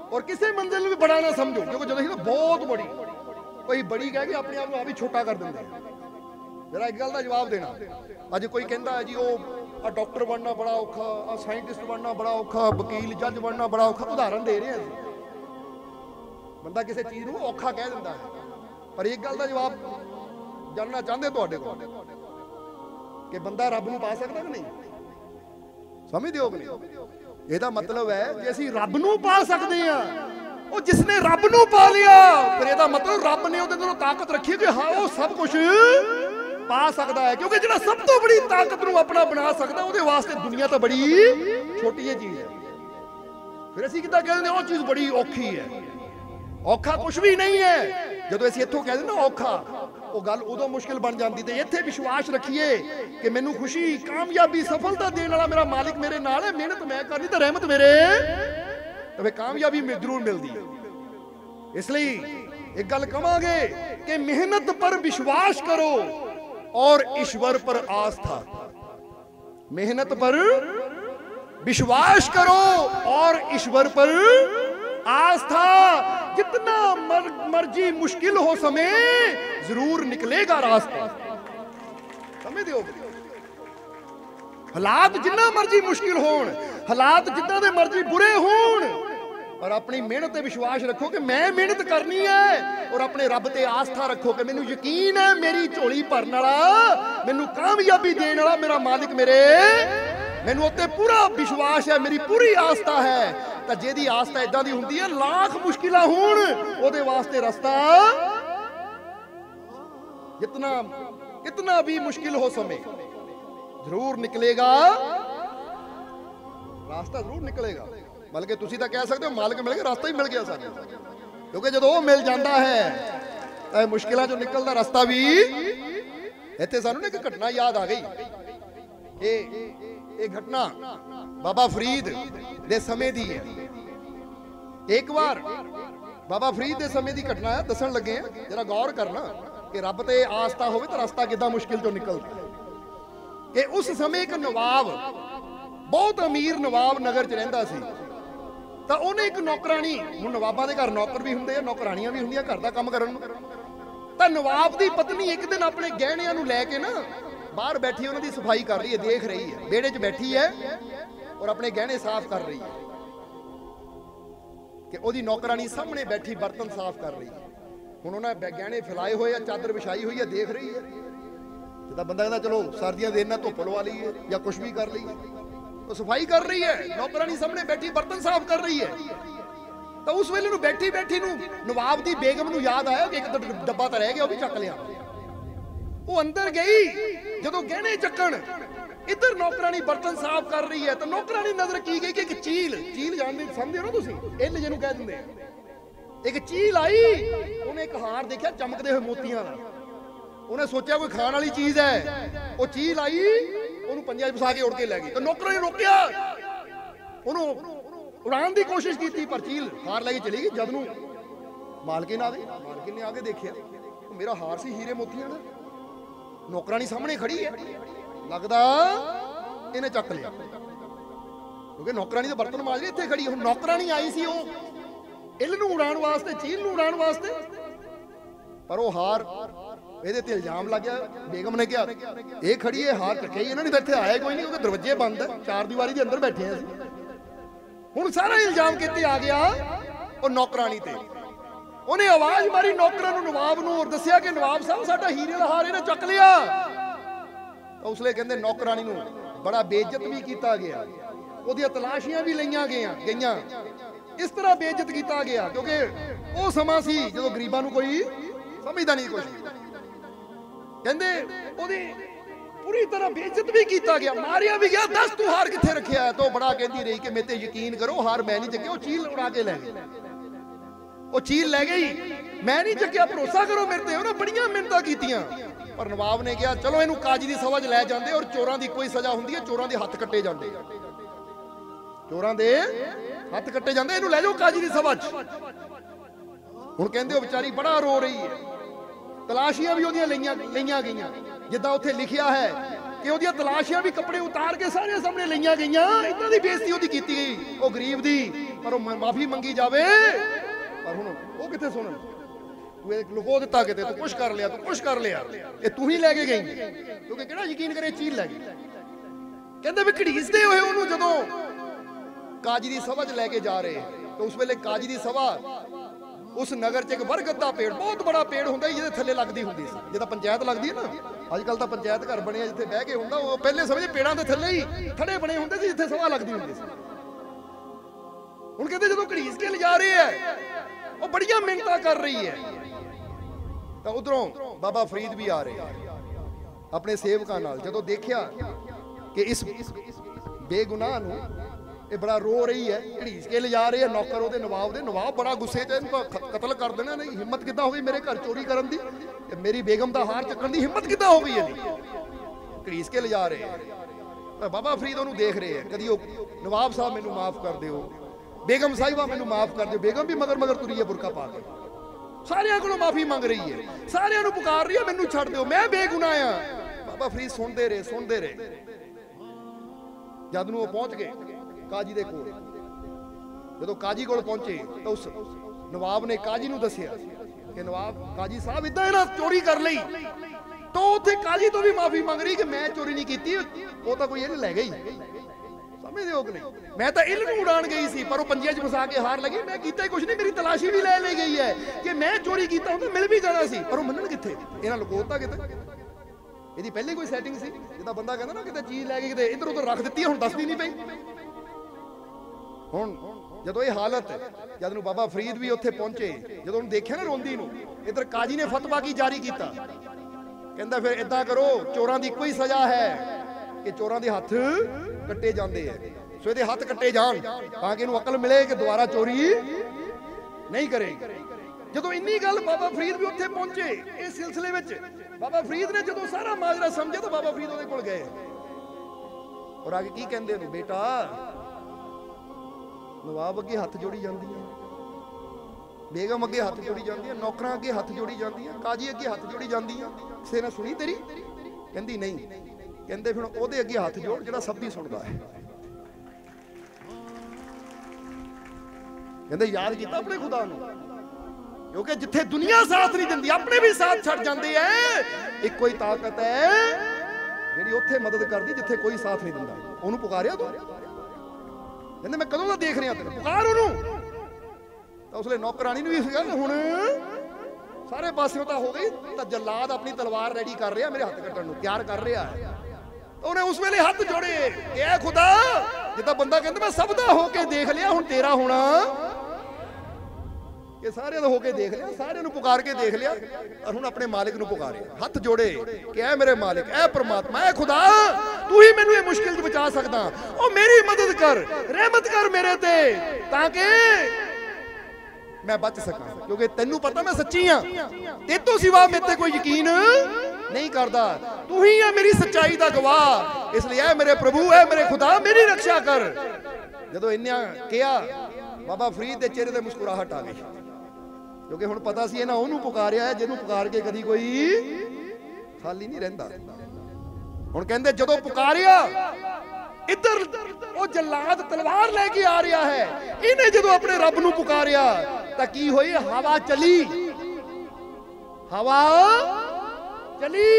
और किसी मंजिल भी बड़ा ना समझो, क्योंकि जो देखिए बहुत बड़ी, कोई बड़ी कह के अपने आप को आप ही छोटा कर देंगे। जरा एक गल का जवाब देना। अज कोई कहता है जी वो डॉक्टर बनना बड़ा औखा, साइंटिस्ट बनना बड़ा औखा, वकील जज बनना बड़ा औखा। उदाहरण दे रहे हैं, बंदा किसी चीज को औखा कह दिंदा है, पर एक गल का जवाब जानना चाहते तुहाडे कोल कि बंदा रब नूं पा सकदा कि नहीं? समझदे हो कि नहीं? ਇਹਦਾ मतलब है कि ਅਸੀਂ रब नूं पा सकते हैं। ਉਹ जिसने रब नूं पा लिया फिर ਇਹਦਾ मतलब रब ने ਉਹਦੇ ਅੰਦਰ ਤਾਕਤ ਰੱਖੀ कि हाँ वो सब कुछ पा सकता है, क्योंकि ਜਿਹੜਾ सब तो बड़ी ताकत ਨੂੰ अपना बना सकता ਉਹਦੇ वास्ते दुनिया तो बड़ी छोटी ਜਿਹੀ चीज़ है। फिर ਅਸੀਂ ਕਿੱਦਾਂ ਕਹਿੰਦੇ ਉਹ चीज़ बड़ी औखी है? औखा कुछ भी नहीं है। ਜਦੋਂ ਅਸੀਂ ਇੱਥੋਂ ਕਹਿੰਦੇ ਨਾ ਔਖਾ, ਉਹ ਗੱਲ ਉਦੋਂ ਮੁਸ਼ਕਿਲ ਬਣ ਜਾਂਦੀ। ਤੇ ਇੱਥੇ ਵਿਸ਼ਵਾਸ ਰੱਖੀਏ ਕਿ ਮੈਨੂੰ ਖੁਸ਼ੀ, ਕਾਮਯਾਬੀ, ਸਫਲਤਾ ਦੇਣ ਵਾਲਾ ਮੇਰਾ ਮਾਲਿਕ ਮੇਰੇ ਨਾਲ ਹੈ। ਮਿਹਨਤ ਮੈਂ ਕਰਨੀ ਤੇ ਰਹਿਮਤ ਮੇਰੇ, ਤੇ ਫਿਰ ਕਾਮਯਾਬੀ ਜ਼ਰੂਰ ਮਿਲਦੀ ਹੈ। ਇਸ ਲਈ ਇੱਕ ਗੱਲ ਕਵਾਂਗੇ ਕਿ ਮਿਹਨਤ ਪਰ ਵਿਸ਼ਵਾਸ ਕਰੋ और ईश्वर पर आस्था। मेहनत पर विश्वास करो और ईश्वर पर आस्था। जितना मर्जी मुश्किल हो समय जरूर निकलेगा रास्ता। समझ दो, हालात जिन्ना मर्जी मुश्किल होण, हालात जितना दे मर्जी बुरे होण, और अपनी मेहनत पे विश्वास रखो कि मैं मेहनत करनी है, और अपने रब ते आस्था रखो कि मैनू यकीन है मेरी झोली भरन वाला, मैनू कामयाबी देने वाला मेरा मालिक मेरे, मैनू उत्ते पूरा विश्वास है, मेरी पूरी आस्था है। तो जेदी आस्था इदां दी हुंदी है, लाख मुश्किलां होण ओदे वास्ते रास्ता जितना कितना भी मुश्किल हो समय जरूर निकलेगा, रास्ता जरूर निकलेगा। बल्कि तुसी तो कह सकते हो मालिक मिल गया, रास्ता ही मिल गया सानू, क्योंकि जो वो मिल जाता है तो मुश्किलों चों निकलदा रास्ता भी। इत्थे सानू एक घटना याद आ गई। ये घटना बाबा फरीद दे समय दी है। एक बार बाबा फरीद दे समय दी घटना है, दसन लगे हैं, जरा गौर करना कि रब ते आस्था होवे तो रास्ता कितना मुश्किल चों निकलदा। कि उस समय एक नवाब, बहुत अमीर नवाब नगर च रहिंदा सी। तो उन्हें एक नौकरानी, हुण नवाबां दे घर नौकर भी हुंदे, नौकरानियां भी हुंदियां घर दा काम करन नूं। तो नवाब दी पत्नी एक दिन अपने गहणियां नूं लैके ना बाहर बैठी उन्हां दी सफाई कर रही है, देख रही है, बेड़े च बैठी है और अपने गहने साफ कर रही है। कि ओदी नौकरानी सामने बैठी बर्तन साफ कर रही है। हुण उन्हें गहने फैलाए हुए हैं, चादर विछाई हुई है, देख रही है। जिद्दां बंदा कहंदा चलो सर्दियां दे इन्हां धुप्प लवा लईए या कुछ भी कर लईए, तो सफाई कर रही है, नौकरानी सामने बैठी बर्तन साफ कर रही है। तो उस वेले नूं बैठी बैठी नूं नवाब दी बेगम नूं याद आया कि एक डब्बा तो रह गया, वो भी चक लिया। वो अंदर गई, जदों गहने चक्कण, इधर नौकरानी बर्तन साफ कर रही है। तो नौकरानी नजर की गई कि एक चील जानते समझे हो ना तुसीं, इल्ल जिहनूं कह दिंदे, एक चील आई। उन्हें एक हार देखा चमकदे हुए मोतियां दा, उन्हें सोचा कोई खाण वाली चीज है। वो चील आई, ਉਹਨੂੰ ਪੰਜਾਂ 'ਚ ਫਸਾ ਕੇ ਉੜ ਕੇ ਲੈ ਗਈ। ਤਾਂ ਨੌਕਰਾਂ ਨੇ ਰੋਕਿਆ, ਉਹਨੂੰ ਉਡਾਉਣ ਦੀ ਕੋਸ਼ਿਸ਼ ਕੀਤੀ, ਪਰ ਚੀਲ ਹਾਰ ਲੈ ਕੇ ਚਲੀ ਗਈ। ਜਦ ਨੂੰ ਮਾਲਕਿਨ ਆ ਗਈ, ਮਾਲਕਿਨ ਨੇ ਆ ਕੇ ਦੇਖਿਆ ਮੇਰਾ ਹਾਰ ਸੀ ਹੀਰੇ ਮੋਤੀਆਂ ਦਾ, ਨੌਕਰਾਨੀ ਸਾਹਮਣੇ ਖੜੀ ਹੈ, ਲੱਗਦਾ ਇਹਨੇ ਚੱਕ ਲਿਆ, ਕਿਉਂਕਿ ਨੌਕਰਾਨੀ ਦਾ ਬਰਤਨ ਮਾਜ ਰਹੀ ਇੱਥੇ ਖੜੀ। ਹੁਣ ਨੌਕਰਾਨੀ ਆਈ ਸੀ ਉਹ ਇੱਲ ਨੂੰ ਉਡਾਉਣ ਵਾਸਤੇ, ਚੀਲ ਨੂੰ ਉਡਾਉਣ ਵਾਸਤੇ, ਪਰ ਉਹ ਹਾਰ ਇਹਦੇ ਤੇ ਇਲਜ਼ਾਮ ਲੱਗ ਗਿਆ। ਬੇਗਮ ਨੇ ਕਿਹਾ ਇਹ ਖੜੀ ਹੈ, ਹਾਰ ਚੱਕਿਆ ਹੀ ਇਹਨਾਂ ਨੇ, ਤਾਂ ਇੱਥੇ ਆਇਆ ਕੋਈ ਨਹੀਂ, ਕਿਉਂਕਿ ਦਰਵਾਜ਼ੇ ਬੰਦ ਹੈ, ਚਾਰ ਦੀਵਾਰੀ ਦੇ ਅੰਦਰ ਬੈਠੇ ਆ ਅਸੀਂ। ਹੁਣ ਸਾਰਾ ਇਲਜ਼ਾਮ ਕਿੱਥੇ ਆ ਗਿਆ? ਉਹ ਨੌਕਰਾਨੀ ਤੇ। ਉਹਨੇ ਆਵਾਜ਼ ਮਾਰੀ ਨੌਕਰਾਂ ਨੂੰ, ਨਵਾਬ ਨੂੰ, ਔਰ ਦੱਸਿਆ ਕਿ ਨਵਾਬ ਸਾਹਿਬ ਸਾਡਾ ਹੀਰੇ ਦਾ ਹਾਰ ਇਹਨੇ ਚੱਕ ਲਿਆ। ਤਾਂ ਉਸਲੇ ਕਹਿੰਦੇ ਨੌਕਰਾਨੀ ਨੂੰ ਬੜਾ ਬੇਇੱਜ਼ਤ ਵੀ ਕੀਤਾ ਗਿਆ, ਉਹਦੀਆਂ ਤਲਾਸ਼ੀਆਂ ਵੀ ਲਈਆਂ ਗਈਆਂ। ਇਸ ਤਰ੍ਹਾਂ ਬੇਇੱਜ਼ਤ ਕੀਤਾ ਗਿਆ ਕਿਉਂਕਿ ਉਹ ਸਮਾਂ ਸੀ ਜਦੋਂ ਗਰੀਬਾਂ ਨੂੰ ਕੋਈ ਸਮਝਦਾ ਨਹੀਂ ਕੁਝ। ਕਹਿੰਦੇ ਉਹਦੀ ਪੂਰੀ ਤਰ੍ਹਾਂ ਬੇਇੱਜ਼ਤ ਵੀ ਕੀਤਾ ਗਿਆ, ਮਾਰਿਆ ਵੀ ਗਿਆ। ਦੱਸ ਤੂੰ ਹਾਰ ਕਿੱਥੇ ਰੱਖਿਆ? ਤਾਂ ਬੜਾ ਕਹਿੰਦੀ ਰਹੀ ਕਿ ਮੇਰੇ ਤੇ ਯਕੀਨ ਕਰੋ, ਹਾਰ ਮੈਂ ਨਹੀਂ ਚੱਕਿਆ, ਉਹ ਚੀਲ ਉਡਾ ਕੇ ਲੈ ਗਈ। ਉਹ ਚੀਲ ਲੈ ਗਈ, ਮੈਂ ਨਹੀਂ ਚੱਕਿਆ, ਭਰੋਸਾ ਕਰੋ ਮੇਰੇ ਤੇ। ਉਹਨੇ ਬੜੀਆਂ ਮਿਹਨਤਾਂ ਕੀਤੀਆਂ, ਪਰ ਨਵਾਬ ਨੇ ਕਿਹਾ ਚਲੋ ਇਹਨੂੰ ਕਾਜੀ ਦੀ ਸਭਾ 'ਚ ਲੈ ਜਾਂਦੇ, ਔਰ ਚੋਰਾਂ ਦੀ ਕੋਈ ਸਜ਼ਾ ਹੁੰਦੀ ਹੈ, ਚੋਰਾਂ ਦੇ ਹੱਥ ਕੱਟੇ ਜਾਂਦੇ, ਚੋਰਾਂ ਦੇ ਹੱਥ ਕੱਟੇ ਜਾਂਦੇ, ਇਹਨੂੰ ਲੈ ਜਾਓ ਕਾਜੀ ਦੀ ਸਭਾ 'ਚ। ਹੁਣ ਕਹਿੰਦੇ ਉਹ ਵਿਚਾਰੀ ਬੜਾ ਰੋ ਰਹੀ ਹੈ। ਤਲਾਸ਼ੀਆਂ ਵੀ ਉਹਦੀਆਂ ਲਈਆਂ ਗਈਆਂ, ਜਿੱਦਾਂ ਉੱਥੇ ਲਿਖਿਆ ਹੈ ਕਿ ਉਹਦੀਆਂ ਤਲਾਸ਼ੀਆਂ ਵੀ ਕੱਪੜੇ ਉਤਾਰ ਕੇ ਸਾਰਿਆਂ ਸਾਹਮਣੇ ਲਈਆਂ ਗਈਆਂ। ਇਦਾਂ ਦੀ ਬੇਇੱਜ਼ਤੀ ਉਹਦੀ ਕੀਤੀ ਗਈ ਉਹ ਗਰੀਬ ਦੀ, ਪਰ ਉਹ ਮਾਫੀ ਮੰਗੀ ਜਾਵੇ, ਪਰ ਹੁਣ ਉਹ ਕਿੱਥੇ ਸੁਣਨ। ਤੂੰ ਇਹ ਲੁਕੋ ਦਿੱਤਾ ਕਿਤੇ, ਤੂੰ ਕੁਛ ਕਰ ਲਿਆ, ਤੂੰ ਕੁਛ ਕਰ ਲਿਆ, ਇਹ ਤੂੰ ਹੀ ਲੈ ਕੇ ਗਈ, ਕਿਉਂਕਿ ਕਿਹੜਾ ਯਕੀਨ ਕਰੇ ਚੀਜ਼ ਲੈ ਗਈ। ਕਹਿੰਦੇ ਵੀ ਘੜੀਸਦੇ ਹੋਏ ਉਹਨੂੰ ਜਦੋਂ ਕਾਜੀ ਦੀ ਸਭਾ 'ਚ ਲੈ ਕੇ ਜਾ ਰਹੇ, ਤਾਂ ਉਸ ਵੇਲੇ ਕਾਜੀ ਦੀ ਸਭਾ उस नगर च एक बरगद दा पेड़, बहुत बड़ा पेड़ हुंदा जिहदे थल्ले लगदी हुंदी सी, जिद्दां पंचायत लगदी है ना अजकल तां पंचायत घर बने जिथे बह के हुंदा, वो पहले समझे पेड़ां दे थल्ले ही थड़े बने हुंदे सी जिथे सभा लगदी हुंदी सी। हुण कहंदे जदों घड़ीस के लिजा रहे है वो बड़ियां मिन्नतां कर रही है, तां उधरों बाबा फरीद भी आ रहे अपने सेवकां नाल। जदों देखिया कि इस बेगुनाह नूं ये बड़ा रो रही है, घड़ीस के ले जा रहे हैं, नौकर ओदे नवाब दे, नवाब बड़ा गुस्से च इनको कतल कर देना, नहीं हिम्मत किद्दां हो गई मेरे घर चोरी करन दी, मेरी बेगम दा हार चक्कण दी हिम्मत किद्दां हो गई है, घड़ीस के ले जा रहे हैं। बाबा फरीद ओनू देख रहे हैं, कदी नवाब साहब मैनू माफ कर दिओ, बेगम साहिबा मैनू माफ कर दिओ, बेगम भी मगर मगर तुरी है बुरका पा के, सारियां कोलों माफी मंग रही है, सारियां नू पुकार रही है मैनू छड्ड दिओ, मैं बेगुनाह आ। बाबा फरीद सुनते रहे। जद नूं पहुंच गए काजी दे कोल, जदों काजी कोल पहुंचे तो उस नवाब ने काजी नूं दस्सिया कि नवाब काजी साहब इदां इन्हां चोरी कर लई, तो उत्थे काजी तो भी माफी मंग रही कि मैं चोरी नहीं कीती, वो तो कोई इल्ल लै गई, समझदे हो कि नहीं, मैं तो इल्ल नूं उड़ाण गई सी पर वो पंजियां च फसा के हार लगी, मैं कीता ही कुछ नहीं, मेरी तलाशी भी ले गई है कि मैं चोरी कीता हुंदा मिल भी जाना सी, पर वो मनण कित्थे, इन्हां लुकोता किते, ਇਹਦੀ ਪਹਿਲੇ ਕੋਈ ਸੈਟਿੰਗ ਸੀ, ਜਿੱਦਾਂ ਬੰਦਾ ਕਹਿੰਦਾ ਨਾ ਕਿਤੇ ਚੀਜ਼ ਲੈ ਕੇ ਕਿਤੇ ਇੱਧਰ ਉੱਧਰ ਰੱਖ ਦਿੱਤੀ, ਹੁਣ ਦੱਸਦੀ ਨਹੀਂ ਪਈ। ਹੁਣ ਜਦੋਂ ਇਹ ਹਾਲਤ, ਜਦ ਨੂੰ ਬਾਬਾ ਫਰੀਦ ਵੀ ਉੱਥੇ ਪਹੁੰਚੇ, ਜਦੋਂ ਉਹਨੂੰ ਦੇਖਿਆ ਨਾ ਰੋਂਦੀ ਨੂੰ, ਇੱਧਰ ਕਾਜੀ ਨੇ ਫਤਵਾ ਕੀ ਜਾਰੀ ਕੀਤਾ, ਕਹਿੰਦਾ ਫਿਰ ਇਦਾਂ ਕਰੋ, ਚੋਰਾਂ ਦੀ ਇੱਕੋ ਹੀ ਸਜ਼ਾ ਹੈ ਕਿ ਚੋਰਾਂ ਦੇ ਹੱਥ ਕੱਟੇ ਜਾਂਦੇ ਹੈ, ਸੋ ਇਹਦੇ ਹੱਥ ਕੱਟੇ ਜਾਣ ਤਾਂ ਕਿ ਇਹਨੂੰ ਅਕਲ ਮਿਲੇ ਕਿ ਦੁਬਾਰਾ ਚੋਰੀ ਨਹੀਂ ਕਰੇਗੀ। ਜਦੋਂ ਇੰਨੀ ਗੱਲ ਬਾਬਾ ਫਰੀਦ ਵੀ ਉੱਥੇ ਪਹੁੰਚੇ, ਇਸ ਸਿਲਸਿਲੇ ਵਿੱਚ बाबा फरीद ने जो सारा माजरा समझे तो बाबा फरीद उहदे कोल गए और आगे की कहंदे ने, बेटा नवाब अगे हथ जोड़ी जांदी है, बेगम अगे हथ जोड़ी जांदी है, नौकरां अगे हथ जोड़ी जांदी है, काजी अगे हथ जोड़ी जांदी है, किसी ने सुनी तेरी? कहंदी नहीं। कहंदे फिर ओहदे अगे हथ जोड़ जिहड़ा सभी सुनदा है। कहंदे याद कीता अपने खुदा नूं, क्योंकि जिथे दुनिया साथ नहीं दिंदी अपने भी साथ छड़ जाते हैं, एक कोई ताकत है जिहड़ी उत्थे मदद करदी जिथे कोई साथ नहीं दिंदा। ओनू पुकारिया तू, कहंदे मैं कदों दा देख रहा तेरे, पुकार ओनू। तां उसले नौकरानी नूं भी सीगा ना, हुण सारे पासियों तां हो गई, तां जल्लाद अपनी तलवार रेडी कर रहा, मेरे हथ कट्टण नूं तैयार कर रहा है। उन्हें उस वेले हथ जोड़े, ए खुदा, जिद्दां बंदा कहंदा मैं सब दा होके देख लिया, हुण तेरा होना कि सारे दा होके देख लिया, सारे नूं पुकार के देख लिया, और हुण अपने मालिक नूं पुकारे, हथ जोड़े कि ऐ मेरे मालिक, ऐ परमात्मा, ऐ खुदा, तू ही मैनू ये मुश्किल च बचा सकदा, ओ मेरी मदद कर, रहमत कर मेरे ते, ताकि मैं बच सकां, क्योंकि तैनू पता मैं सच्ची हां, ते तो सिवा मेरे ते कोई यकीन नहीं करदा, तू ही है मेरी सच्चाई दा गवाह, इसलिए ऐ मेरे प्रभु, ऐ मेरे खुदा, मेरी रक्षा कर। जदों इन्ना किया बाबा फरीद दे चेहरे ते मुस्कुराहट आ गई, क्योंकि हुण पता सी इन्हां ओनू पुकारिया है जिन्हों पुकार के कदी कोई खाली नहीं रहिंदा। हुण कहंदे जदों पुकारिया, इधर वो जल्लाद तलवार लेके आ रहा है, इन्हें जदों अपने रब नूं पुकारिया तां की होई, हवा चली, हवा चली,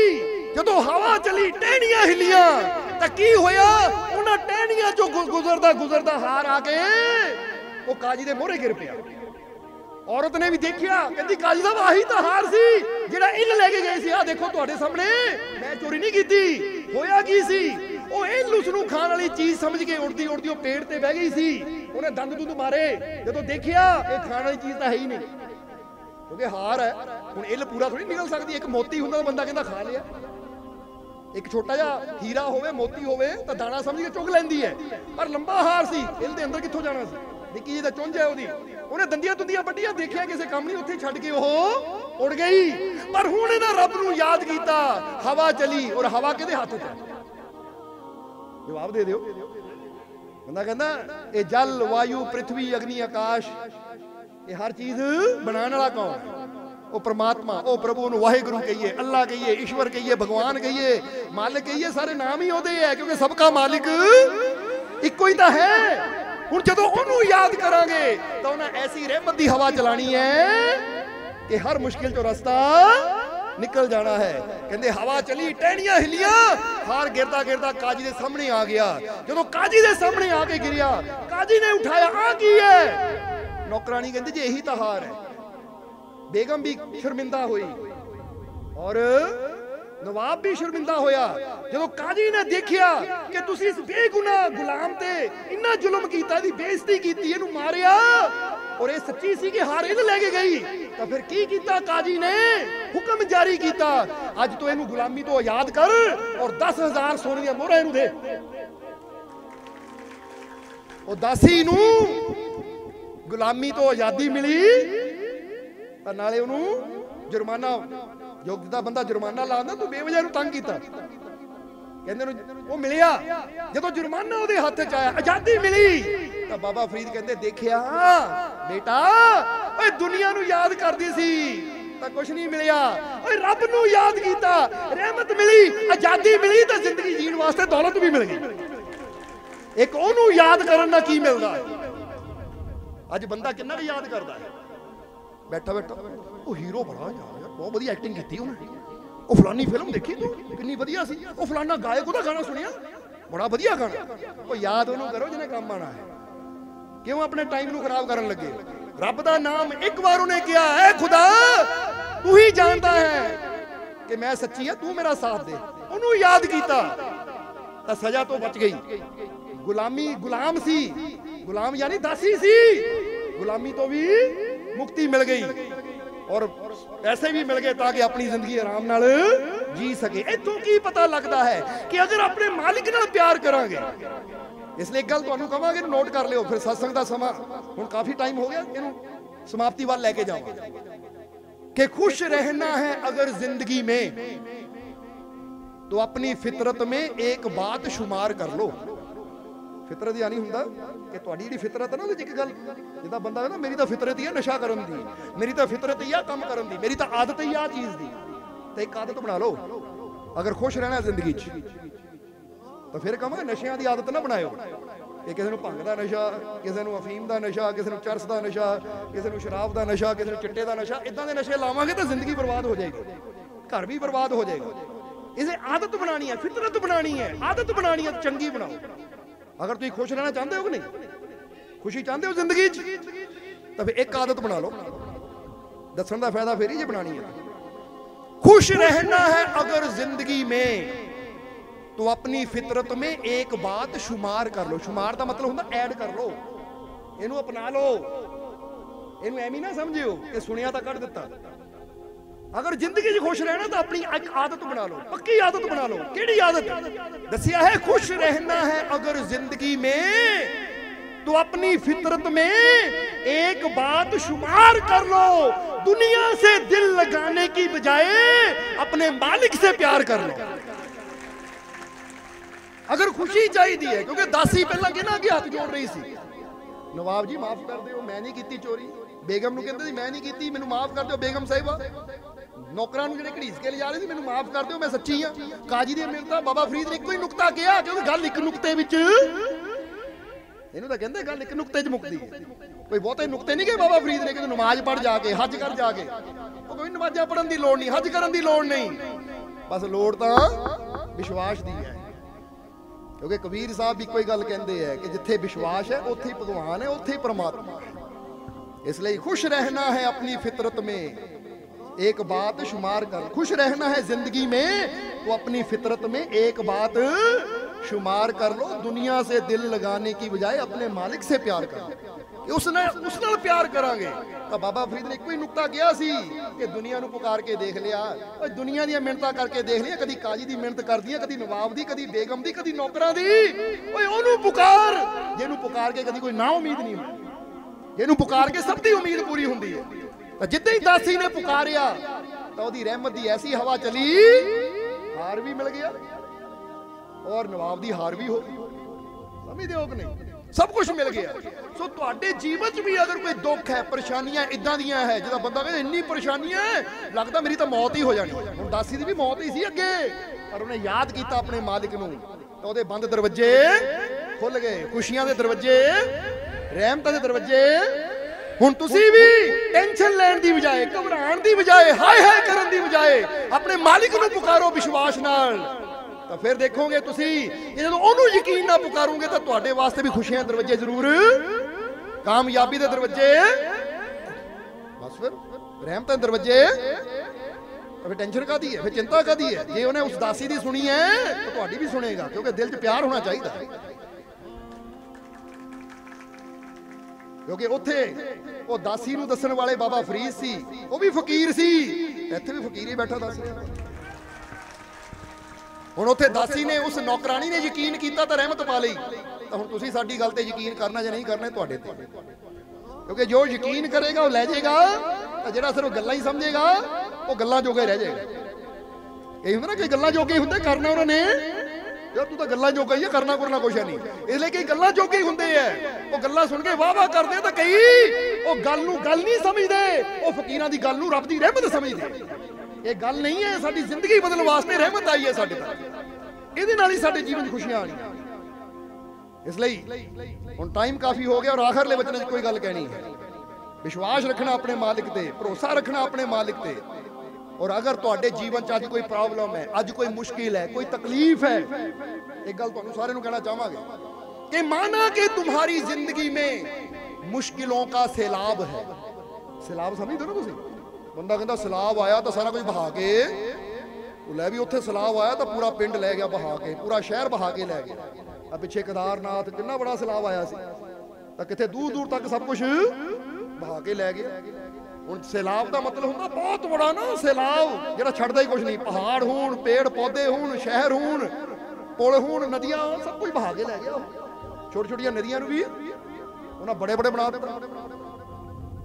जदों हवा चली टहनियां हिलियां तां की होया, उन्हां टहनियां चों गुजरदा गुजरदा हार आके वो काजी दे मोहरे गिर पिया। औरत ने भी देखिया, कहती काजी साहब आही तो हार सी जिहड़ा इल्ल लेके गए सी, आ देखो तुहाडे सामने, मैं चोरी नहीं कीती, होया की सी, ओ इल्ल उसनूं खाण वाली चीज समझ के उड़दी उड़दी पेड़ ते बह गई सी, उन्हें दंद दुंद मारे, जदों देखिया ये खाण वाली चीज तो है ही नहीं, क्योंकि हार है, हुण इल्ल पूरा थोड़ी निकल सकदी, एक मोती हुंदा बंदा कहंदा खा लिया, एक छोटा जिहा हीरा होवे मोती होवे तो दाना समझ के चुग लैंदी है, पर लंबा हार सी, इल्ल दे अंदर कित्थों जाना सी, निक्की जी दा चुंझ है ओहदी, उन्हें दंदियां दुंदियां वड्डियां, देखिया किसी काम नहीं, उत्थे छड्ड के ओह उड़ गई, पर हुण इन्हां रब नूं याद कीता, हवा चली, और हवा किहदे हत्थ च, जवाब दे दिओ। बंदा कहंदा ये जल वायु पृथ्वी अग्नि आकाश, ये हर चीज बनाने वाला कौन? ओ परमात्मा, ओ प्रभु नूं वाहिगुरू कहिए, अल्लाह कहिए, ईश्वर कहिए, भगवान कहिए, मालिक कहिए, सारे नाम ही ओहदे है, क्योंकि सबका मालिक इक्को ही तो है। हुण जदों ओनू याद करांगे तो उन्हें ऐसी रहमत दी हवा चलानी है कि हर मुश्किल चो रास्ता निकल जाना है। कहंदे हवा चली, टहनियां हिलियां, हार गिरदा गिरदा काजी दे सामने आ गया। जदों काजी दे सामने आके गिरिया, काजी ने उठाया, आ की है? नौकरानी कहंदी जी यही तो हार है। बेगम भी शर्मिंदा हुई और नवाब भी शर्मिंदा होया जो काजी ने देखिया कि तुसी इस बेगुनाह गुलाम ते इन्ना जुल्म कीता, दी बेइज्जती कीती, इहनू मारिया और ये सच्ची सी कि हार इहनू लेके गई। तो फिर की कीता काजी ने? हुक्म जारी कीता, अज तो इहनू गुलामी तो आजाद कर और 10,000 सोने दी मोहरां इहनू दे। और दासी नू गुलामी तो आजादी मिली और नाले उन्होंने जुर्माना, जो बंदा जुर्माना लादा तू बेवजह तंग किया, कहंदे वो मिलिया। जो जुर्माना उहदे हत्थ च आया, आजादी मिली, तो बाबा फरीद कहंदे देखिया बेटा ओए दुनिया नू याद करदी सी तो कुछ नहीं मिलिया, ओए रब नू याद कीता, रहमत मिली, आजादी मिली, तो जिंदगी जीण वास्ते दौलत भी मिल गई। एक ओनू याद करन दा की मिलदा है। अज बंदा किन्ना क याद करदा है, बैठा बैठा वो हीरो बड़ा यार बहुत वधिया एक्टिंग की उन्हें, वो फलानी फिल्म देखी तू कितनी वधिया सी, वो फलाना गायक उहदा गाना सुनिया बड़ा वधिया गाना। वो याद उन्होंने करो जिन्हें काम आना है, क्यों अपने टाइम नू खराब करन लगे। रब दा नाम एक बार उन्हें किया है, खुदा तू ही जानता है कि मैं सच्ची है, तू मेरा साथ दे, उन्होंने याद किया तो सजा तो बच गई। गुलामी गुलाम सी, गुलाम यानी दासी सी, गुलामी तो भी मुक्ति मिल गई और पैसे भी मिल गए ताकि अपनी जिंदगी आराम नाल जी सके। इथों की पता लगता है कि अगर अपने मालिक नाल प्यार करांगे, इसलिए एक गल तुहानू कहांगे नोट कर लियो, फिर सत्संग दा समा हुण काफी टाइम हो गया, इहनू समाप्ति वाल लेके जावांगे कि खुश रहना है अगर जिंदगी में तो अपनी फितरत में एक बात शुमार कर लो। फितरत यानी हुंदा कि तुहाडी जिहड़ी फितरत है ना, ਉਹਦੇ ਇੱਕ ਗੱਲ ਜਿੱਦਾਂ ਬੰਦਾ ਹੈ ਨਾ, ਮੇਰੀ ਤਾਂ ਫਿਤਰਤ ਹੀ ਹੈ ਨਸ਼ਾ ਕਰਨ ਦੀ, ਮੇਰੀ ਤਾਂ ਫਿਤਰਤ ਹੀ ਆ ਕੰਮ ਕਰਨ ਦੀ, ਮੇਰੀ ਤਾਂ ਆਦਤ ਹੀ ਆ ਚੀਜ਼ ਦੀ, ਤੇ ਇੱਕ ਆਦਤ ਬਣਾ ਲਓ ਅਗਰ ਖੁਸ਼ ਰਹਿਣਾ ਜ਼ਿੰਦਗੀ 'ਚ। ਤਾਂ ਫਿਰ ਕਹਾਂਗੇ ਨਸ਼ਿਆਂ ਦੀ ਆਦਤ ਨਾ ਬਣਾਇਓ, ਕਿ ਕਿਸੇ ਨੂੰ ਭੰਗ ਦਾ ਨਸ਼ਾ, ਕਿਸੇ ਨੂੰ ਅਫੀਮ ਦਾ ਨਸ਼ਾ, ਕਿਸੇ ਨੂੰ ਚਰਸ ਦਾ ਨਸ਼ਾ, ਕਿਸੇ ਨੂੰ ਸ਼ਰਾਬ ਦਾ ਨਸ਼ਾ, ਕਿਸੇ ਨੂੰ ਚਿੱਟੇ ਦਾ ਨਸ਼ਾ, ਇਦਾਂ ਦੇ ਨਸ਼ੇ ਲਾਵਾਂਗੇ ਤਾਂ ਜ਼ਿੰਦਗੀ ਬਰਬਾਦ ਹੋ ਜਾਏਗੀ, ਘਰ ਵੀ ਬਰਬਾਦ ਹੋ ਜਾਏਗਾ। ਇਸੇ ਆਦਤ ਬਣਾਣੀ ਹੈ, ਫਿਤਰਤ ਬਣਾਣੀ ਹੈ, ਆਦਤ ਬਣਾਣੀ ਹੈ, ਚੰਗੀ ਬਣਾਓ। अगर तुम खुश रहना चाहते हो कि नहीं, खुशी चाहते हो जिंदगी तो फिर एक आदत बना लो, दसन का फायदा फिर ही बनानी है। खुश रहना है अगर जिंदगी में तो अपनी फितरत में एक बात शुमार कर लो। शुमार का मतलब होता ऐड कर लो, इनू अपना लो, इनू एवं ना समझियो कि सुनिया तो कट दिता। अगर जिंदगी च खुश रहना तो अपनी एक आदत बना लो, पक्की आदत बना लो। केड़ी आदत दसिया है? खुश रहना है अगर जिंदगी में तो अपनी फितरत में एक बात शुमार कर लो, दुनिया से दिल लगाने की बजाय अपने मालिक से प्यार कर लो। अगर खुशी चाहिए है, क्योंकि दासी पहला किहना अगे हाथ जोड़ रही सी, नवाब जी माफ कर दो मैं नहीं की चोरी, बेगम नूं कहंदे सी मैं नहीं की, मैनूं माफ कर दो बेगम साहिबा, नौकरां नूं जिहड़े घड़ीस के लिजा रहे थे मैनूं माफ कर दो मैं सच्ची हाँ। काजी दी मिन्नतां बाबा फरीद ने इक्को ही नुकता किया, क्योंकि गल एक नुकते विच, इहनूं तां कहंदे गल एक नुकते च मुकदी है। कोई बहुते नुकते नहीं गए बाबा फरीद ने कि नमाज पढ़ जाके हज कर जाके, कोई नमाज़ां पढ़न दी लोड़ नहीं, हज करन दी लोड़ नहीं, बस लोड़ तां विश्वास दी है। क्योंकि कबीर साहब भी कोई गल कहंदे है कि जिथे विश्वास है उत्थे ही भगवान है, उत्थे ही परमात्मा है। इसलिए खुश रहना है अपनी फितरत में एक बात शुमार कर, खुश रहना है जिंदगी में तो अपनी फितरत में एक बात शुमार कर लो, दुनिया से दिल लगाने की बजाय अपने मालिक से प्यार करो। उस नाल प्यार करांगे तो बाबा फरीद ने कोई नुकता किया सी कि दुनिया नूं पुकार के देख लिया, और दुनिया दी मिहनतां करके देख लिया, कदी काजी दी मिहनत कर दी, कदी नवाब दी, कदी बेगम दी, कदी नौकरां दी, ओए ओनू पुकार जिहनूं पुकार के कदी कोई ना उम्मीद नहीं होती, जिहनूं पुकार के सब दी उम्मीद पूरी हुंदी है। तो जिद्दां ही दासी ने पुकारिया तो उहदी रहमत दी ऐसी हवा चली, हार भी मिल गया और नवाब दी हार भी हो गई। समझदे हो कि नहीं? सब कुछ मिल गया। सो तुहाडे जीवन च भी अगर कोई दुख है, परेशानियां इदां दियां है जिहदा बंदा कहे इन्नी परेशानियां है लगदा मेरी तो मौत ही हो जानी। हुण दासी दी भी मौत ही सी अगे, पर उन्हें याद किया अपने मालिक नूं तो उहदे बंद दरवाजे खुल गए, खुशियां दे दरवाजे, रहमतां दे दरवाजे। हुण तुसी भी टेंशन लैण दी बजाए, घबराण दी बजाए, हाय हाय करन दी बजाए अपने मालिक नूं पुकारो विश्वास नाल, तो फिर देखोगे तुसी जदों ओनू यकीन ना पुकारोगे तो तुहाडे वास्ते भी खुशियां दरवाजे जरूर, कामयाबी दे दरवाजे। बस फिर ਰਹਿਮਤਾਂ ਦੇ ਦਰਵਾਜ਼ੇ, ਫਿਰ ਟੈਨਸ਼ਨ ਕਾਦੀ ਹੈ, ਫਿਰ ਚਿੰਤਾ ਕਾਦੀ ਹੈ? ਜੇ ਉਹਨੇ ਉਸ ਦਾਸੀ ਦੀ ਸੁਣੀ ਹੈ ਤਾਂ ਤੁਹਾਡੀ ਵੀ ਸੁਣੇਗਾ, ਕਿਉਂਕਿ ਦਿਲ 'ਚ ਪਿਆਰ ਹੋਣਾ ਚਾਹੀਦਾ। ਕਿਉਂਕਿ ਉੱਥੇ ਉਹ ਦਾਸੀ ਨੂੰ ਦੱਸਣ ਵਾਲੇ ਬਾਬਾ ਫਰੀਦ ਸੀ, ਉਹ ਵੀ ਫਕੀਰ ਸੀ, ਇੱਥੇ ਵੀ ਫਕੀਰ ਹੀ ਬੈਠਾ ਦਾਸੀ। ਹੁਣ ਉੱਥੇ ਦਾਸੀ ਨੇ, ਉਸ ਨੌਕਰਾਨੀ ਨੇ ਯਕੀਨ ਕੀਤਾ ਤਾਂ ਰਹਿਮਤ ਪਾ ਲਈ। ਤਾਂ ਹੁਣ ਤੁਸੀਂ ਸਾਡੀ ਗੱਲ ਤੇ ਯਕੀਨ ਕਰਨਾ ਜਾਂ ਨਹੀਂ ਕਰਨਾ ਤੁਹਾਡੇ ਤੇ, ਕਿਉਂਕਿ ਜੋ ਯਕੀਨ ਕਰੇਗਾ ਉਹ ਲੈ ਜਾਏਗਾ, ਤਾਂ ਜਿਹੜਾ ਸਿਰਫ ਗੱਲਾਂ ਹੀ ਸਮਝੇਗਾ ਉਹ ਗੱਲਾਂ ਜੋਗਾ ਹੀ ਰਹਿ ਜਾਏਗਾ। ਇਹ ਹੁੰਦਾ ਨਾ ਕਿ ਗੱਲਾਂ ਜੋਗੇ ਹੀ ਹੁੰਦੇ, ਕਰਨਾ ਉਹਨਾਂ ਨੇ ਯਾਰ ਤੂੰ ਤਾਂ ਗੱਲਾਂ ਜੋਗਾ ਹੀ ਹੈ, ਕਰਨਾ ਕਰਨਾ ਕੁਛ ਨਹੀਂ। ਇਸ ਲਈ ਕਈ ਗੱਲਾਂ ਜੋਗੇ ਹੀ ਹੁੰਦੇ ਆ, ਉਹ ਗੱਲਾਂ ਸੁਣ ਕੇ ਵਾਹ ਵਾਹ ਕਰਦੇ, ਤਾਂ ਕਈ ਉਹ ਗੱਲ ਨੂੰ ਗੱਲ ਨਹੀਂ ਸਮਝਦੇ, ਉਹ ਫਕੀਰਾਂ ਦੀ ਗੱਲ ਨੂੰ ਰੱਬ ਦੀ ਰਹਿਮਤ ਸਮਝਦੇ। ਇਹ ਗੱਲ ਨਹੀਂ ਹੈ, ਸਾਡੀ ਜ਼ਿੰਦਗੀ ਬਦਲਣ ਵਾਸਤੇ ਰਹਿਮਤ ਆਈ ਹੈ ਸਾਡੇ ਤੱਕ, ਇਹਦੇ ਨਾਲ ਹੀ ਸਾਡੇ ਜੀਵਨ 'ਚ ਖੁਸ਼ੀਆਂ ਆਣੀਆਂ। ਇਸ ਲਈ ਹੁਣ ਟਾਈਮ ਕਾਫੀ ਹੋ ਗਿਆ, ਔਰ ਆਖਰਲੇ ਵਚਨ 'ਚ ਕੋਈ ਗੱਲ ਕਹਿਣੀ ਹੈ। ਵਿਸ਼ਵਾਸ ਰੱਖਣਾ ਆਪਣੇ ਮਾਲਿਕ ਤੇ, ਭਰੋਸਾ ਰੱਖਣਾ ਆਪਣੇ ਮਾਲਿਕ ਤੇ। और अगर तुहाडे जीवन च अज कोई प्रॉब्लम है, अज कोई मुश्किल है, कोई तकलीफ है, एक गल तुहानू सारे नू कहना चाहांगे कि माना कि तुम्हारी जिंदगी में मुश्किलों का सैलाब है। सैलाब समझदे हो ना तुसीं? बंदा कहंदा सैलाब आया तो सारा कुछ बहा के, लै भी उत्थे सैलाब आया तो पूरा पिंड लै गया बहा के, पूरा शहर बहा के लै गया। आ पिछे केदारनाथ कितना बड़ा सैलाब आया सी, तां किथे दूर दूर तक सब कुछ बहा के लै गया। ਹੁਣ ਸੈਲਾਬ ਦਾ ਮਤਲਬ ਹੁੰਦਾ ਬਹੁਤ ਬੜਾ ਨਾ ਸੈਲਾਬ, ਜਿਹੜਾ ਛੱਡਦਾ ਹੀ ਕੁਝ ਨਹੀਂ। ਪਹਾੜ ਹੋਣ, ਪੇੜ ਪੌਦੇ ਹੋਣ, ਸ਼ਹਿਰ ਹੋਣ, ਪੁਲ ਹੋਣ, ਨਦੀਆਂ, ਸਭ ਕੁਝ ਬਹਾ ਕੇ ਲੈ ਗਿਆ। ਛੋਟੀ ਛੋਟੀਆਂ ਨਦੀਆਂ ਨੂੰ ਵੀ ਉਹਨਾਂ ਬੜੇ ਬੜੇ ਬਣਾ ਦਿੱਤਾ।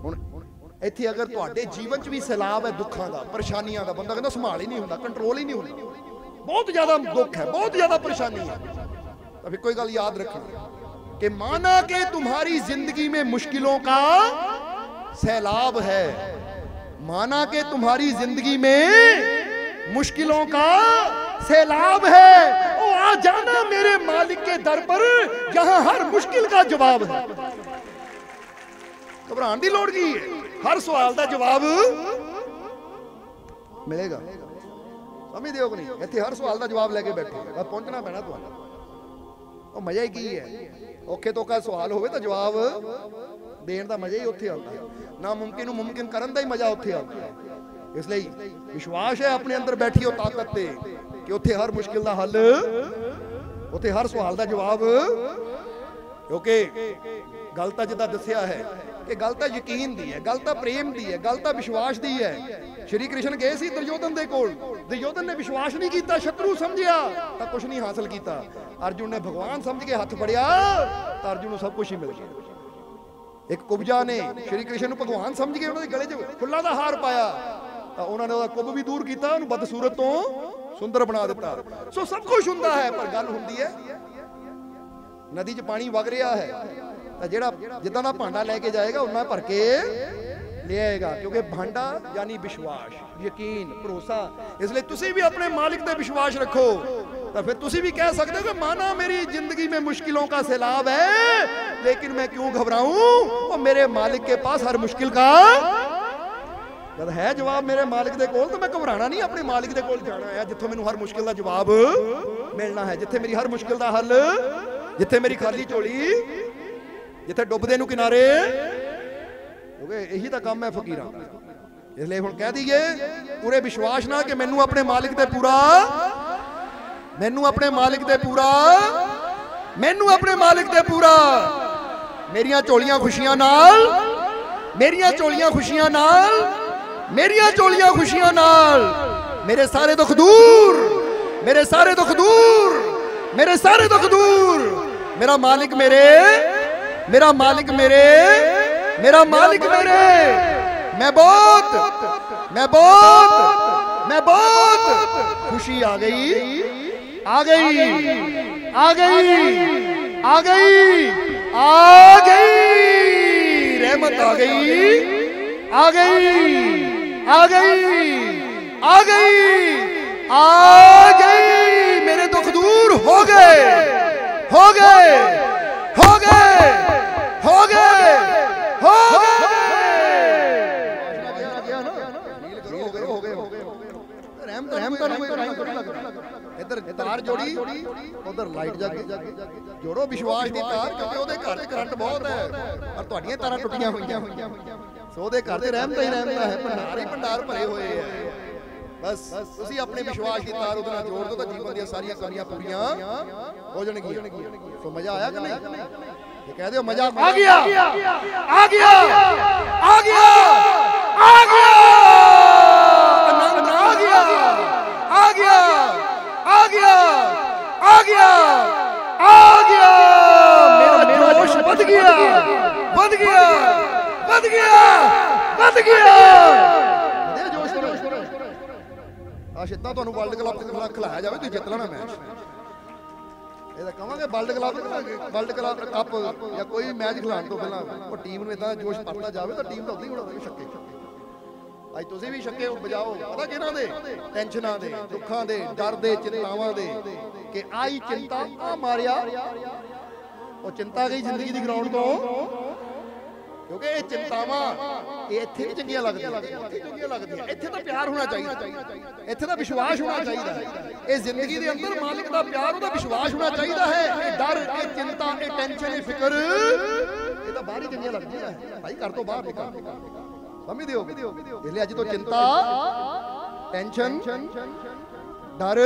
ਹੁਣ ਇੱਥੇ ਅਗਰ ਤੁਹਾਡੇ ਜੀਵਨ 'ਚ ਵੀ ਸੈਲਾਬ ਹੈ ਦੁੱਖਾਂ ਦਾ, ਪਰੇਸ਼ਾਨੀਆਂ ਦਾ, ਬੰਦਾ ਕਹਿੰਦਾ ਸੰਭਾਲ ਹੀ ਨਹੀਂ ਹੁੰਦਾ, ਕੰਟਰੋਲ ਹੀ ਨਹੀਂ ਹੁੰਦਾ, ਬਹੁਤ ਜ਼ਿਆਦਾ ਦੁੱਖ ਹੈ, ਬਹੁਤ ਜ਼ਿਆਦਾ ਪਰੇਸ਼ਾਨੀ ਹੈ, ਤਾਂ ਫਿਰ ਕੋਈ ਗੱਲ ਯਾਦ ਰੱਖਣਾ कि माना कि तुम्हारी जिंदगी में मुश्किलों का सैलाब है, माना कि तुम्हारी जिंदगी में मुश्किलों का सैलाब है, ओ आ जाना मेरे मालिक के दर पर जहां हर मुश्किल का जवाब है। घबराने की लोड़ की है, हर सवाल का जवाब मिलेगा। समझ दियो कि नहीं? इत्थे हर सवाल का जवाब लेके बैठे, बस पहुंचना पैना तुहानू। ਉਹ ਮਜ਼ਾ ਹੀ ਕੀ ਹੈ, ਔਖੇ ਤੋਂ ਕਾ ਸਵਾਲ ਹੋਵੇ ਤਾਂ ਜਵਾਬ ਦੇਣ ਦਾ ਮਜ਼ਾ ਹੀ ਉੱਥੇ ਆਉਂਦਾ ਹੈ, ਨਾ ਮੁਮਕਿਨ ਨੂੰ ਮੁਮਕਿਨ ਕਰਨ ਦਾ ਹੀ ਮਜ਼ਾ ਉੱਥੇ ਆਉਂਦਾ ਹੈ। ਇਸ ਲਈ ਵਿਸ਼ਵਾਸ ਹੈ ਆਪਣੇ ਅੰਦਰ ਬੈਠੀ ਉਹ ਤਾਕਤ ਤੇ ਕਿ ਉੱਥੇ ਹਰ ਮੁਸ਼ਕਿਲ ਦਾ ਹੱਲ, ਉੱਥੇ ਹਰ ਸਵਾਲ ਦਾ ਜਵਾਬ। ਕਿਉਂਕਿ ਗੱਲ ਤਾਂ ਜਿੱਦਾਂ ਦੱਸਿਆ ਹੈ ਕਿ ਗੱਲ ਤਾਂ ਯਕੀਨ ਦੀ ਹੈ, ਗੱਲ ਤਾਂ ਪ੍ਰੇਮ ਦੀ ਹੈ, ਗੱਲ ਤਾਂ ਵਿਸ਼ਵਾਸ ਦੀ ਹੈ। ਸ਼੍ਰੀ ਕ੍ਰਿਸ਼ਨ ਗਏ ਸੀ ਦੁਰਯੋਧਨ ਦੇ ਕੋਲ, ਦੁਰਯੋਧਨ ਨੇ ਵਿਸ਼ਵਾਸ ਨਹੀਂ ਕੀਤਾ, ਸ਼ਤਰੂ ਸਮਝਿਆ ਤਾਂ ਕੁਝ ਨਹੀਂ ਹਾਸਲ ਕੀਤਾ। ਅਰਜੁਨ ਨੇ ਭਗਵਾਨ ਸਮਝ ਕੇ ਹੱਥ ਫੜਿਆ ਤਾਂ ਅਰਜੁਨ ਨੂੰ ਸਭ ਕੁਝ ਹੀ ਮਿਲ ਗਿਆ। ਇੱਕ ਕੁਬਜਾ ਨੇ ਸ਼੍ਰੀ ਕ੍ਰਿਸ਼ਨ ਨੂੰ ਭਗਵਾਨ ਸਮਝ ਕੇ ਉਹਨਾਂ ਦੇ ਗਲੇ 'ਚ ਫੁੱਲਾਂ ਦਾ ਹਾਰ ਪਾਇਆ ਤਾਂ ਉਹਨਾਂ ਨੇ ਉਹਦਾ ਕੁੱਬ ਵੀ ਦੂਰ ਕੀਤਾ, ਉਹਨੂੰ ਬਦਸੂਰਤ ਤੋਂ ਸੁੰਦਰ ਬਣਾ ਦਿੱਤਾ। ਸੋ ਸਭ ਕੁਝ ਹੁੰਦਾ ਹੈ, ਪਰ ਗੱਲ ਹੁੰਦੀ ਹੈ ਨਦੀ 'ਚ ਪਾਣੀ ਵਗ ਰਿਹਾ ਹੈ ਤਾਂ ਜਿਹੜਾ ਜਿੱਦਾਂ ਦਾ ਭਾਂਡਾ ਲੈ ਕੇ ਜਾਏਗਾ ਉਹਨਾਂ ਭਰ ਕੇ ले आएगा, क्योंकि भांडा यानी विश्वास, यकीन, भरोसा। इसलिए तुसी भी अपने मालिक पे विश्वास रखो तो फिर तुसी भी कह सकते हो कि माना मेरी जिंदगी में मुश्किलों का सैलाब है, लेकिन मैं क्यों घबराऊं, और मेरे मालिक के पास हर मुश्किल का जब है जवाब मेरे मालिक दे कोल, तो मैं घबराना नहीं, अपने मालिक दे कोल जाना है जिथों मैनूं हर मुश्किल का जवाब मिलना है, जिथे मेरी हर मुश्किल का हल, जिथे मेरी खाली झोली, जिथे डुबदे नूं किनारे। यही तो काम है फकीरां दा। इसलिए हुण कह दईए पूरे विश्वास नाल कि मैनू अपने मालिक ते पूरा, मैनू अपने मालिक ते पूरा, मैनू अपने मालिक ते पूरा, मेरियां झोलियां खुशियां नाल, मेरियां झोलियां खुशियां नाल, मेरियां झोलियां खुशियां नाल, मेरे सारे दुख दूर, मेरे सारे दुख दूर, मेरे सारे दुख दूर। मेरा मालिक मेरे, मेरा मालिक मेरे, मेरा मालिक मेरे, मैं बहुत, मैं बहुत, मैं बहुत, खुशी आ गई, आ गई, आ गई, आ गई, आ गई, रहमत आ गई, आ गई, आ गई, आ गई, आ गई, मेरे दुख दूर हो गए, हो गए, हो गए, हो गए, हो इधर तार जोड़ी उधर लाइट जग, जोड़ो विश्वास की तार, क्योंकि ਉਹਦੇ ਘਰ 'ਚ करंट बहुत है और ਤੁਹਾਡੀਆਂ ਤਾਰਾਂ ਟੁੱਟੀਆਂ ਹੋਈਆਂ। ਸੋ ਉਹਦੇ ਘਰ ਤੇ ਰਹਿਮਤਾਂ ਹੀ ਰਹਿਮਤਾਂ ਹੈ, ਭੰਡਾਰ ਹੀ ਭੰਡਾਰ ਭਰੇ ਹੋਏ ਹੈ। ਬਸ ਤੁਸੀਂ ਆਪਣੇ ਵਿਸ਼ਵਾਸ ਦੀ ਤਾਰ ਉਹਦੇ ਨਾਲ ਜੋੜ ਦਿਓ ਤਾਂ ਜੀਵਨ ਦੀਆਂ ਸਾਰੀਆਂ ਕਮੀਆਂ ਪੂਰੀਆਂ ਹੋ ਜਾਣਗੀਆਂ। ਸੋ ਮਜ਼ਾ ਆਇਆ ਕਿ ਨਹੀਂ? ਇਹ ਕਹਿ ਦਿਓ ਮਜ਼ਾ ਆ ਗਿਆ, ਆ ਗਿਆ, ਆ ਗਿਆ, ਆ ਗਿਆ, ਆਨੰਦ ਆ ਗਿਆ, ਆ ਗਿਆ, ਆ ਗਿਆ, ਆ ਗਿਆ, ਆ ਗਿਆ। ਮੇਰਾ ਜੋਸ਼ ਵੱਧ ਗਿਆ, ਵੱਧ ਗਿਆ, ਵੱਧ ਗਿਆ, ਵੱਧ ਗਿਆ। ਦੇ ਜੋਸ਼ ਆਸ਼ਿਤਾ ਤੁਹਾਨੂੰ ਵਰਲਡ ਕਲੱਬ ਤੇ ਖਿਲਾਇਆ ਜਾਵੇ, ਤੁਸੀਂ ਜਿੱਤ ਲੈਣਾ ਮੈਚ। ਇਹ ਤਾਂ ਕਹਾਂਗੇ ਵਰਲਡ ਕਲੱਬ ਕੱਪ ਜਾਂ ਕੋਈ ਮੈਚ ਖਿਲਾਉਣ ਤੋਂ ਪਹਿਲਾਂ ਉਹ ਟੀਮ ਨੂੰ ਇਦਾਂ ਜੋਸ਼ ਭਰਤਾ ਜਾਵੇ ਤਾਂ ਟੀਮ ਤਾਂ ਉਦੋਂ ਹੀ ਉਡਾਉਂਦੀ ਛੱਕੇ। ਅੱਜ ਤੁਸੀਂ ਵੀ ਛੱਕੇ ਵਜਾਓ, ਪਤਾ ਕਿਹਨਾਂ ਦੇ? ਟੈਨਸ਼ਨਾਂ ਦੇ, ਦੁੱਖਾਂ ਦੇ, ਡਰ ਦੇ, ਚਿੰਤਾਵਾਂ ਦੇ, ਕਿ ਆਈ ਚਿੰਤਾ ਆ ਮਾਰਿਆ। ਉਹ ਚਿੰਤਾ ਗਈ ਜ਼ਿੰਦਗੀ ਦੀ ਗਰਾਊਂਡ ਤੋਂ, ਕਿਉਂਕਿ ਇਹ ਚਿੰਤਾਵਾਂ ਇਹ ਇੱਥੇ ਨਹੀਂ ਚੰਗੀਆਂ ਲੱਗਦੀਆਂ, ਇੱਥੇ ਤਾਂ ਪਿਆਰ ਹੋਣਾ ਚਾਹੀਦਾ, ਇੱਥੇ ਤਾਂ ਵਿਸ਼ਵਾਸ ਹੋਣਾ ਚਾਹੀਦਾ। ਇਹ ਜ਼ਿੰਦਗੀ ਦੇ ਅੰਦਰ ਮਾਲਿਕ ਦਾ ਪਿਆਰ, ਉਹਦਾ ਵਿਸ਼ਵਾਸ ਹੋਣਾ ਚਾਹੀਦਾ ਹੈ। ਇਹ ਡਰ, ਇਹ ਚਿੰਤਾ, ਇਹ ਟੈਨਸ਼ਨ, ਇਹ ਫਿਕਰ, ਇਹ ਤਾਂ ਬਾਹਰ ਹੀ ਚੰਗੀਆਂ ਲੱਗਦੀਆਂ ਭਾਈ, ਘਰ ਤੋਂ ਬਾਹਰ ਨਿਕਲ। ਸਮਝਦੇ ਹੋ? ਇਸ ਲਈ ਅੱਜ ਤੋਂ ਚਿੰਤਾ, ਟੈਨਸ਼ਨ, ਡਰ,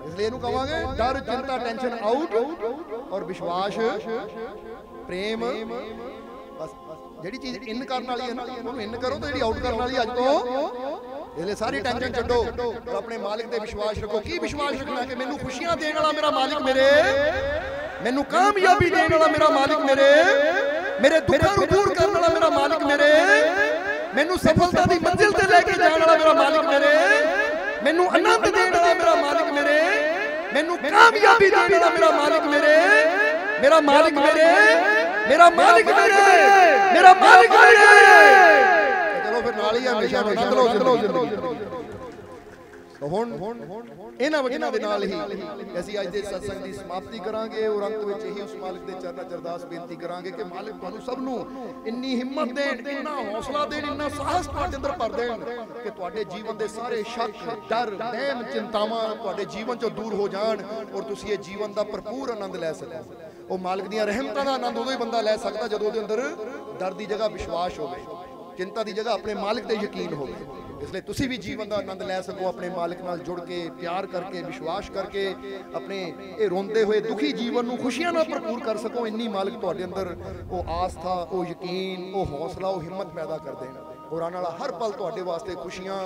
ਇਸ ਲਈ ਇਹਨੂੰ ਕਹਾਂਗੇ ਡਰ, ਚਿੰਤਾ, ਟੈਨਸ਼ਨ ਆਊਟ ਔਰ ਵਿਸ਼ਵਾਸ, ਪ੍ਰੇਮ। ਬਸ ਜਿਹੜੀ ਚੀਜ਼ ਇਨ ਕਰਨ ਵਾਲੀ ਹੈ ਨਾ ਉਹਨੂੰ ਇਨ ਕਰੋ, ਤੇ ਜਿਹੜੀ ਆਊਟ ਕਰਨ ਵਾਲੀ ਅੱਜ ਤੋਂ ਇਸ ਲਈ ਸਾਰੀ ਟੈਨਸ਼ਨ ਛੱਡੋ ਔਰ ਆਪਣੇ ਮਾਲਿਕ ਤੇ ਵਿਸ਼ਵਾਸ ਰੱਖੋ। ਕੀ ਵਿਸ਼ਵਾਸ ਰੱਖਣਾ? ਕਿ ਮੈਨੂੰ ਖੁਸ਼ੀਆਂ ਦੇਣ ਵਾਲਾ ਮੇਰਾ ਮਾਲਿਕ ਮੇਰੇ, ਮੈਨੂੰ ਕਾਮਯਾਬੀ ਦੇਣ ਵਾਲਾ ਮੇਰਾ ਮਾਲਿਕ ਮੇਰੇ, ਮੇਰੇ ਦੁੱਖਾਂ ਨੂੰ ਦੂਰ ਕਰਨ ਵਾਲਾ ਮੇਰਾ ਮਾਲਿਕ ਮੇਰੇ, ਮੈਨੂੰ ਸਫਲਤਾ ਦੀ ਮੰਜ਼ਿਲ ਤੇ ਲੈ ਕੇ ਜਾਣ ਵਾਲਾ ਮੇਰਾ ਮਾਲਿਕ ਮੇਰੇ, ਮੈਨੂੰ ਆਨੰਦ ਦੇਣ ਵਾਲਾ ਮੇਰਾ ਮਾਲਿਕ ਮੇਰੇ, ਮੈਨੂੰ ਕਾਮਯਾਬੀ ਦੇਣ ਵਾਲਾ ਮੇਰਾ ਮਾਲਿਕ ਮੇਰੇ, ਮੇਰਾ ਮਾਲਿਕ ਮੇਰੇ, ਮੇਰਾ ਮਾਲਿਕ ਮੇਰੇ, ਮੇਰਾ ਮਾਲਿਕ ਮੇਰੇ। ਚਲੋ ਫਿਰ ਨਾਲ ਹੀ ਹਮੇਸ਼ਾ ਆਨੰਦ ਲਓ ਜ਼ਿੰਦਗੀ। ਹੁਣ ਇਹਨਾਂ ਵਚਨਾਂ ਦੇ ਨਾਲ ਹੀ ਅਸੀਂ ਅੱਜ ਦੇ ਸਤਸੰਗ ਦੀ ਸਮਾਪਤੀ ਕਰਾਂਗੇ ਔਰ ਅੰਤ ਵਿੱਚ ਇਹੀ ਉਸ ਮਾਲਿਕ ਦੇ ਚਰਨਾਂ 'ਚ ਅਰਦਾਸ ਬੇਨਤੀ ਕਰਾਂਗੇ ਕਿ ਮਾਲਿਕ ਤੁਹਾਨੂੰ ਸਭ ਨੂੰ ਇੰਨੀ ਹਿੰਮਤ ਦੇਣ, ਇੰਨਾ ਹੌਸਲਾ ਦੇਣ, ਇੰਨਾ ਸਾਹਸ ਤੁਹਾਡੇ ਅੰਦਰ ਭਰ ਦੇਣ ਕਿ ਤੁਹਾਡੇ ਜੀਵਨ ਦੇ ਸਾਰੇ ਸ਼ੱਕ, ਡਰ, ਵਹਿਮ, ਚਿੰਤਾਵਾਂ ਤੁਹਾਡੇ ਜੀਵਨ 'ਚੋਂ ਦੂਰ ਹੋ ਜਾਣ ਔਰ ਤੁਸੀਂ ਇਹ ਜੀਵਨ ਦਾ ਭਰਪੂਰ ਆਨੰਦ ਲੈ ਸਕੋ। ਉਹ ਮਾਲਿਕ ਦੀਆਂ ਰਹਿਮਤਾਂ ਦਾ ਆਨੰਦ ਉਦੋਂ ਹੀ ਬੰਦਾ ਲੈ ਸਕਦਾ ਜਦੋਂ ਉਹਦੇ ਅੰਦਰ ਡਰ ਦੀ ਜਗ੍ਹਾ ਵਿਸ਼ਵਾਸ ਹੋਵੇ, ਚਿੰਤਾ ਦੀ ਜਗ੍ਹਾ ਆਪਣੇ ਮਾਲਿਕ ਤੇ ਯਕੀਨ ਹੋਵੇ। ਇਸ ਲਈ ਤੁਸੀਂ ਵੀ ਜੀਵਨ ਦਾ ਆਨੰਦ ਲੈ ਸਕੋ ਆਪਣੇ ਮਾਲਿਕ ਨਾਲ ਜੁੜ ਕੇ, ਪਿਆਰ ਕਰਕੇ, ਵਿਸ਼ਵਾਸ ਕਰਕੇ, ਆਪਣੇ ਇਹ ਰੋਂਦੇ ਹੋਏ ਦੁਖੀ ਜੀਵਨ ਨੂੰ ਖੁਸ਼ੀਆਂ ਨਾਲ ਭਰਪੂਰ ਕਰ ਸਕੋ। ਇੰਨੀ ਮਾਲਿਕ ਤੁਹਾਡੇ ਅੰਦਰ ਉਹ ਆਸਥਾ, ਉਹ ਯਕੀਨ, ਉਹ ਹੌਸਲਾ, ਉਹ ਹਿੰਮਤ ਪੈਦਾ ਕਰ ਦੇਣ ਔਰ ਆਉਣ ਵਾਲਾ ਹਰ ਪਲ ਤੁਹਾਡੇ ਵਾਸਤੇ ਖੁਸ਼ੀਆਂ,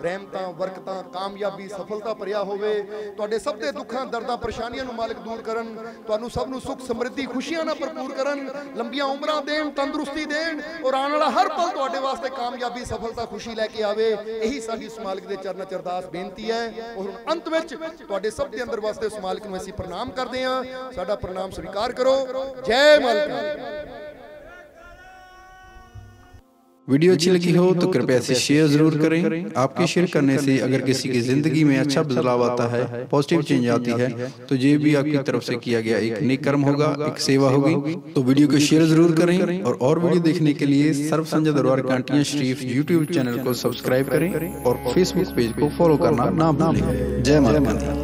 ਰਹਿਮਤਾਂ, ਬਰਕਤਾਂ, ਕਾਮਯਾਬੀ, ਸਫਲਤਾ ਭਰਿਆ ਹੋਵੇ। ਤੁਹਾਡੇ ਸਭ ਦੇ ਦੁੱਖਾਂ, ਦਰਦਾਂ, ਪਰੇਸ਼ਾਨੀਆਂ ਨੂੰ ਮਾਲਿਕ ਦੂਰ ਕਰਨ, ਤੁਹਾਨੂੰ ਸਭ ਨੂੰ ਸੁੱਖ, ਸਮਰਿੱਧੀ, ਖੁਸ਼ੀਆਂ ਨਾਲ ਭਰਪੂਰ ਕਰਨ, ਲੰਬੀਆਂ ਉਮਰਾਂ ਦੇਣ, ਤੰਦਰੁਸਤੀ ਦੇਣ ਔਰ ਆਉਣ ਵਾਲਾ ਹਰ ਪਲ ਤੁਹਾਡੇ ਵਾਸਤੇ ਕਾਮਯਾਬੀ, ਸਫਲਤਾ, ਖੁਸ਼ੀ ਲੈ ਕੇ ਆਵੇ। ਇਹੀ ਸਾਡੀ ਉਸ ਮਾਲਿਕ ਦੇ ਚਰਨਾਂ 'ਚ ਅਰਦਾਸ ਬੇਨਤੀ ਹੈ ਔਰ ਅੰਤ ਵਿੱਚ ਤੁਹਾਡੇ ਸਭ ਦੇ ਅੰਦਰ ਵਾਸਤੇ ਉਸ ਮਾਲਿਕ ਨੂੰ ਅਸੀਂ ਪ੍ਰਣਾਮ ਕਰਦੇ ਹਾਂ। ਸਾਡਾ ਪ੍ਰਣਾਮ ਸਵੀਕਾਰ ਕਰੋ। जय मालिक। वीडियो अच्छी लगी हो तो कृपया इसे शेयर जरूर करें। आपके शेयर करने से अगर किसी की जिंदगी में अच्छा बदलाव आता है, पॉजिटिव चेंज आती है, तो ये भी आपकी तरफ से किया गया एक नेक कर्म होगा, एक सेवा होगी। तो वीडियो को शेयर जरूर करें और वीडियो देखने के लिए सर्व संजय दरबार कांटियां शरीफ यूट्यूब चैनल को सब्सक्राइब करें और फेसबुक पेज को फॉलो करना ना भूलें। जय माता दी।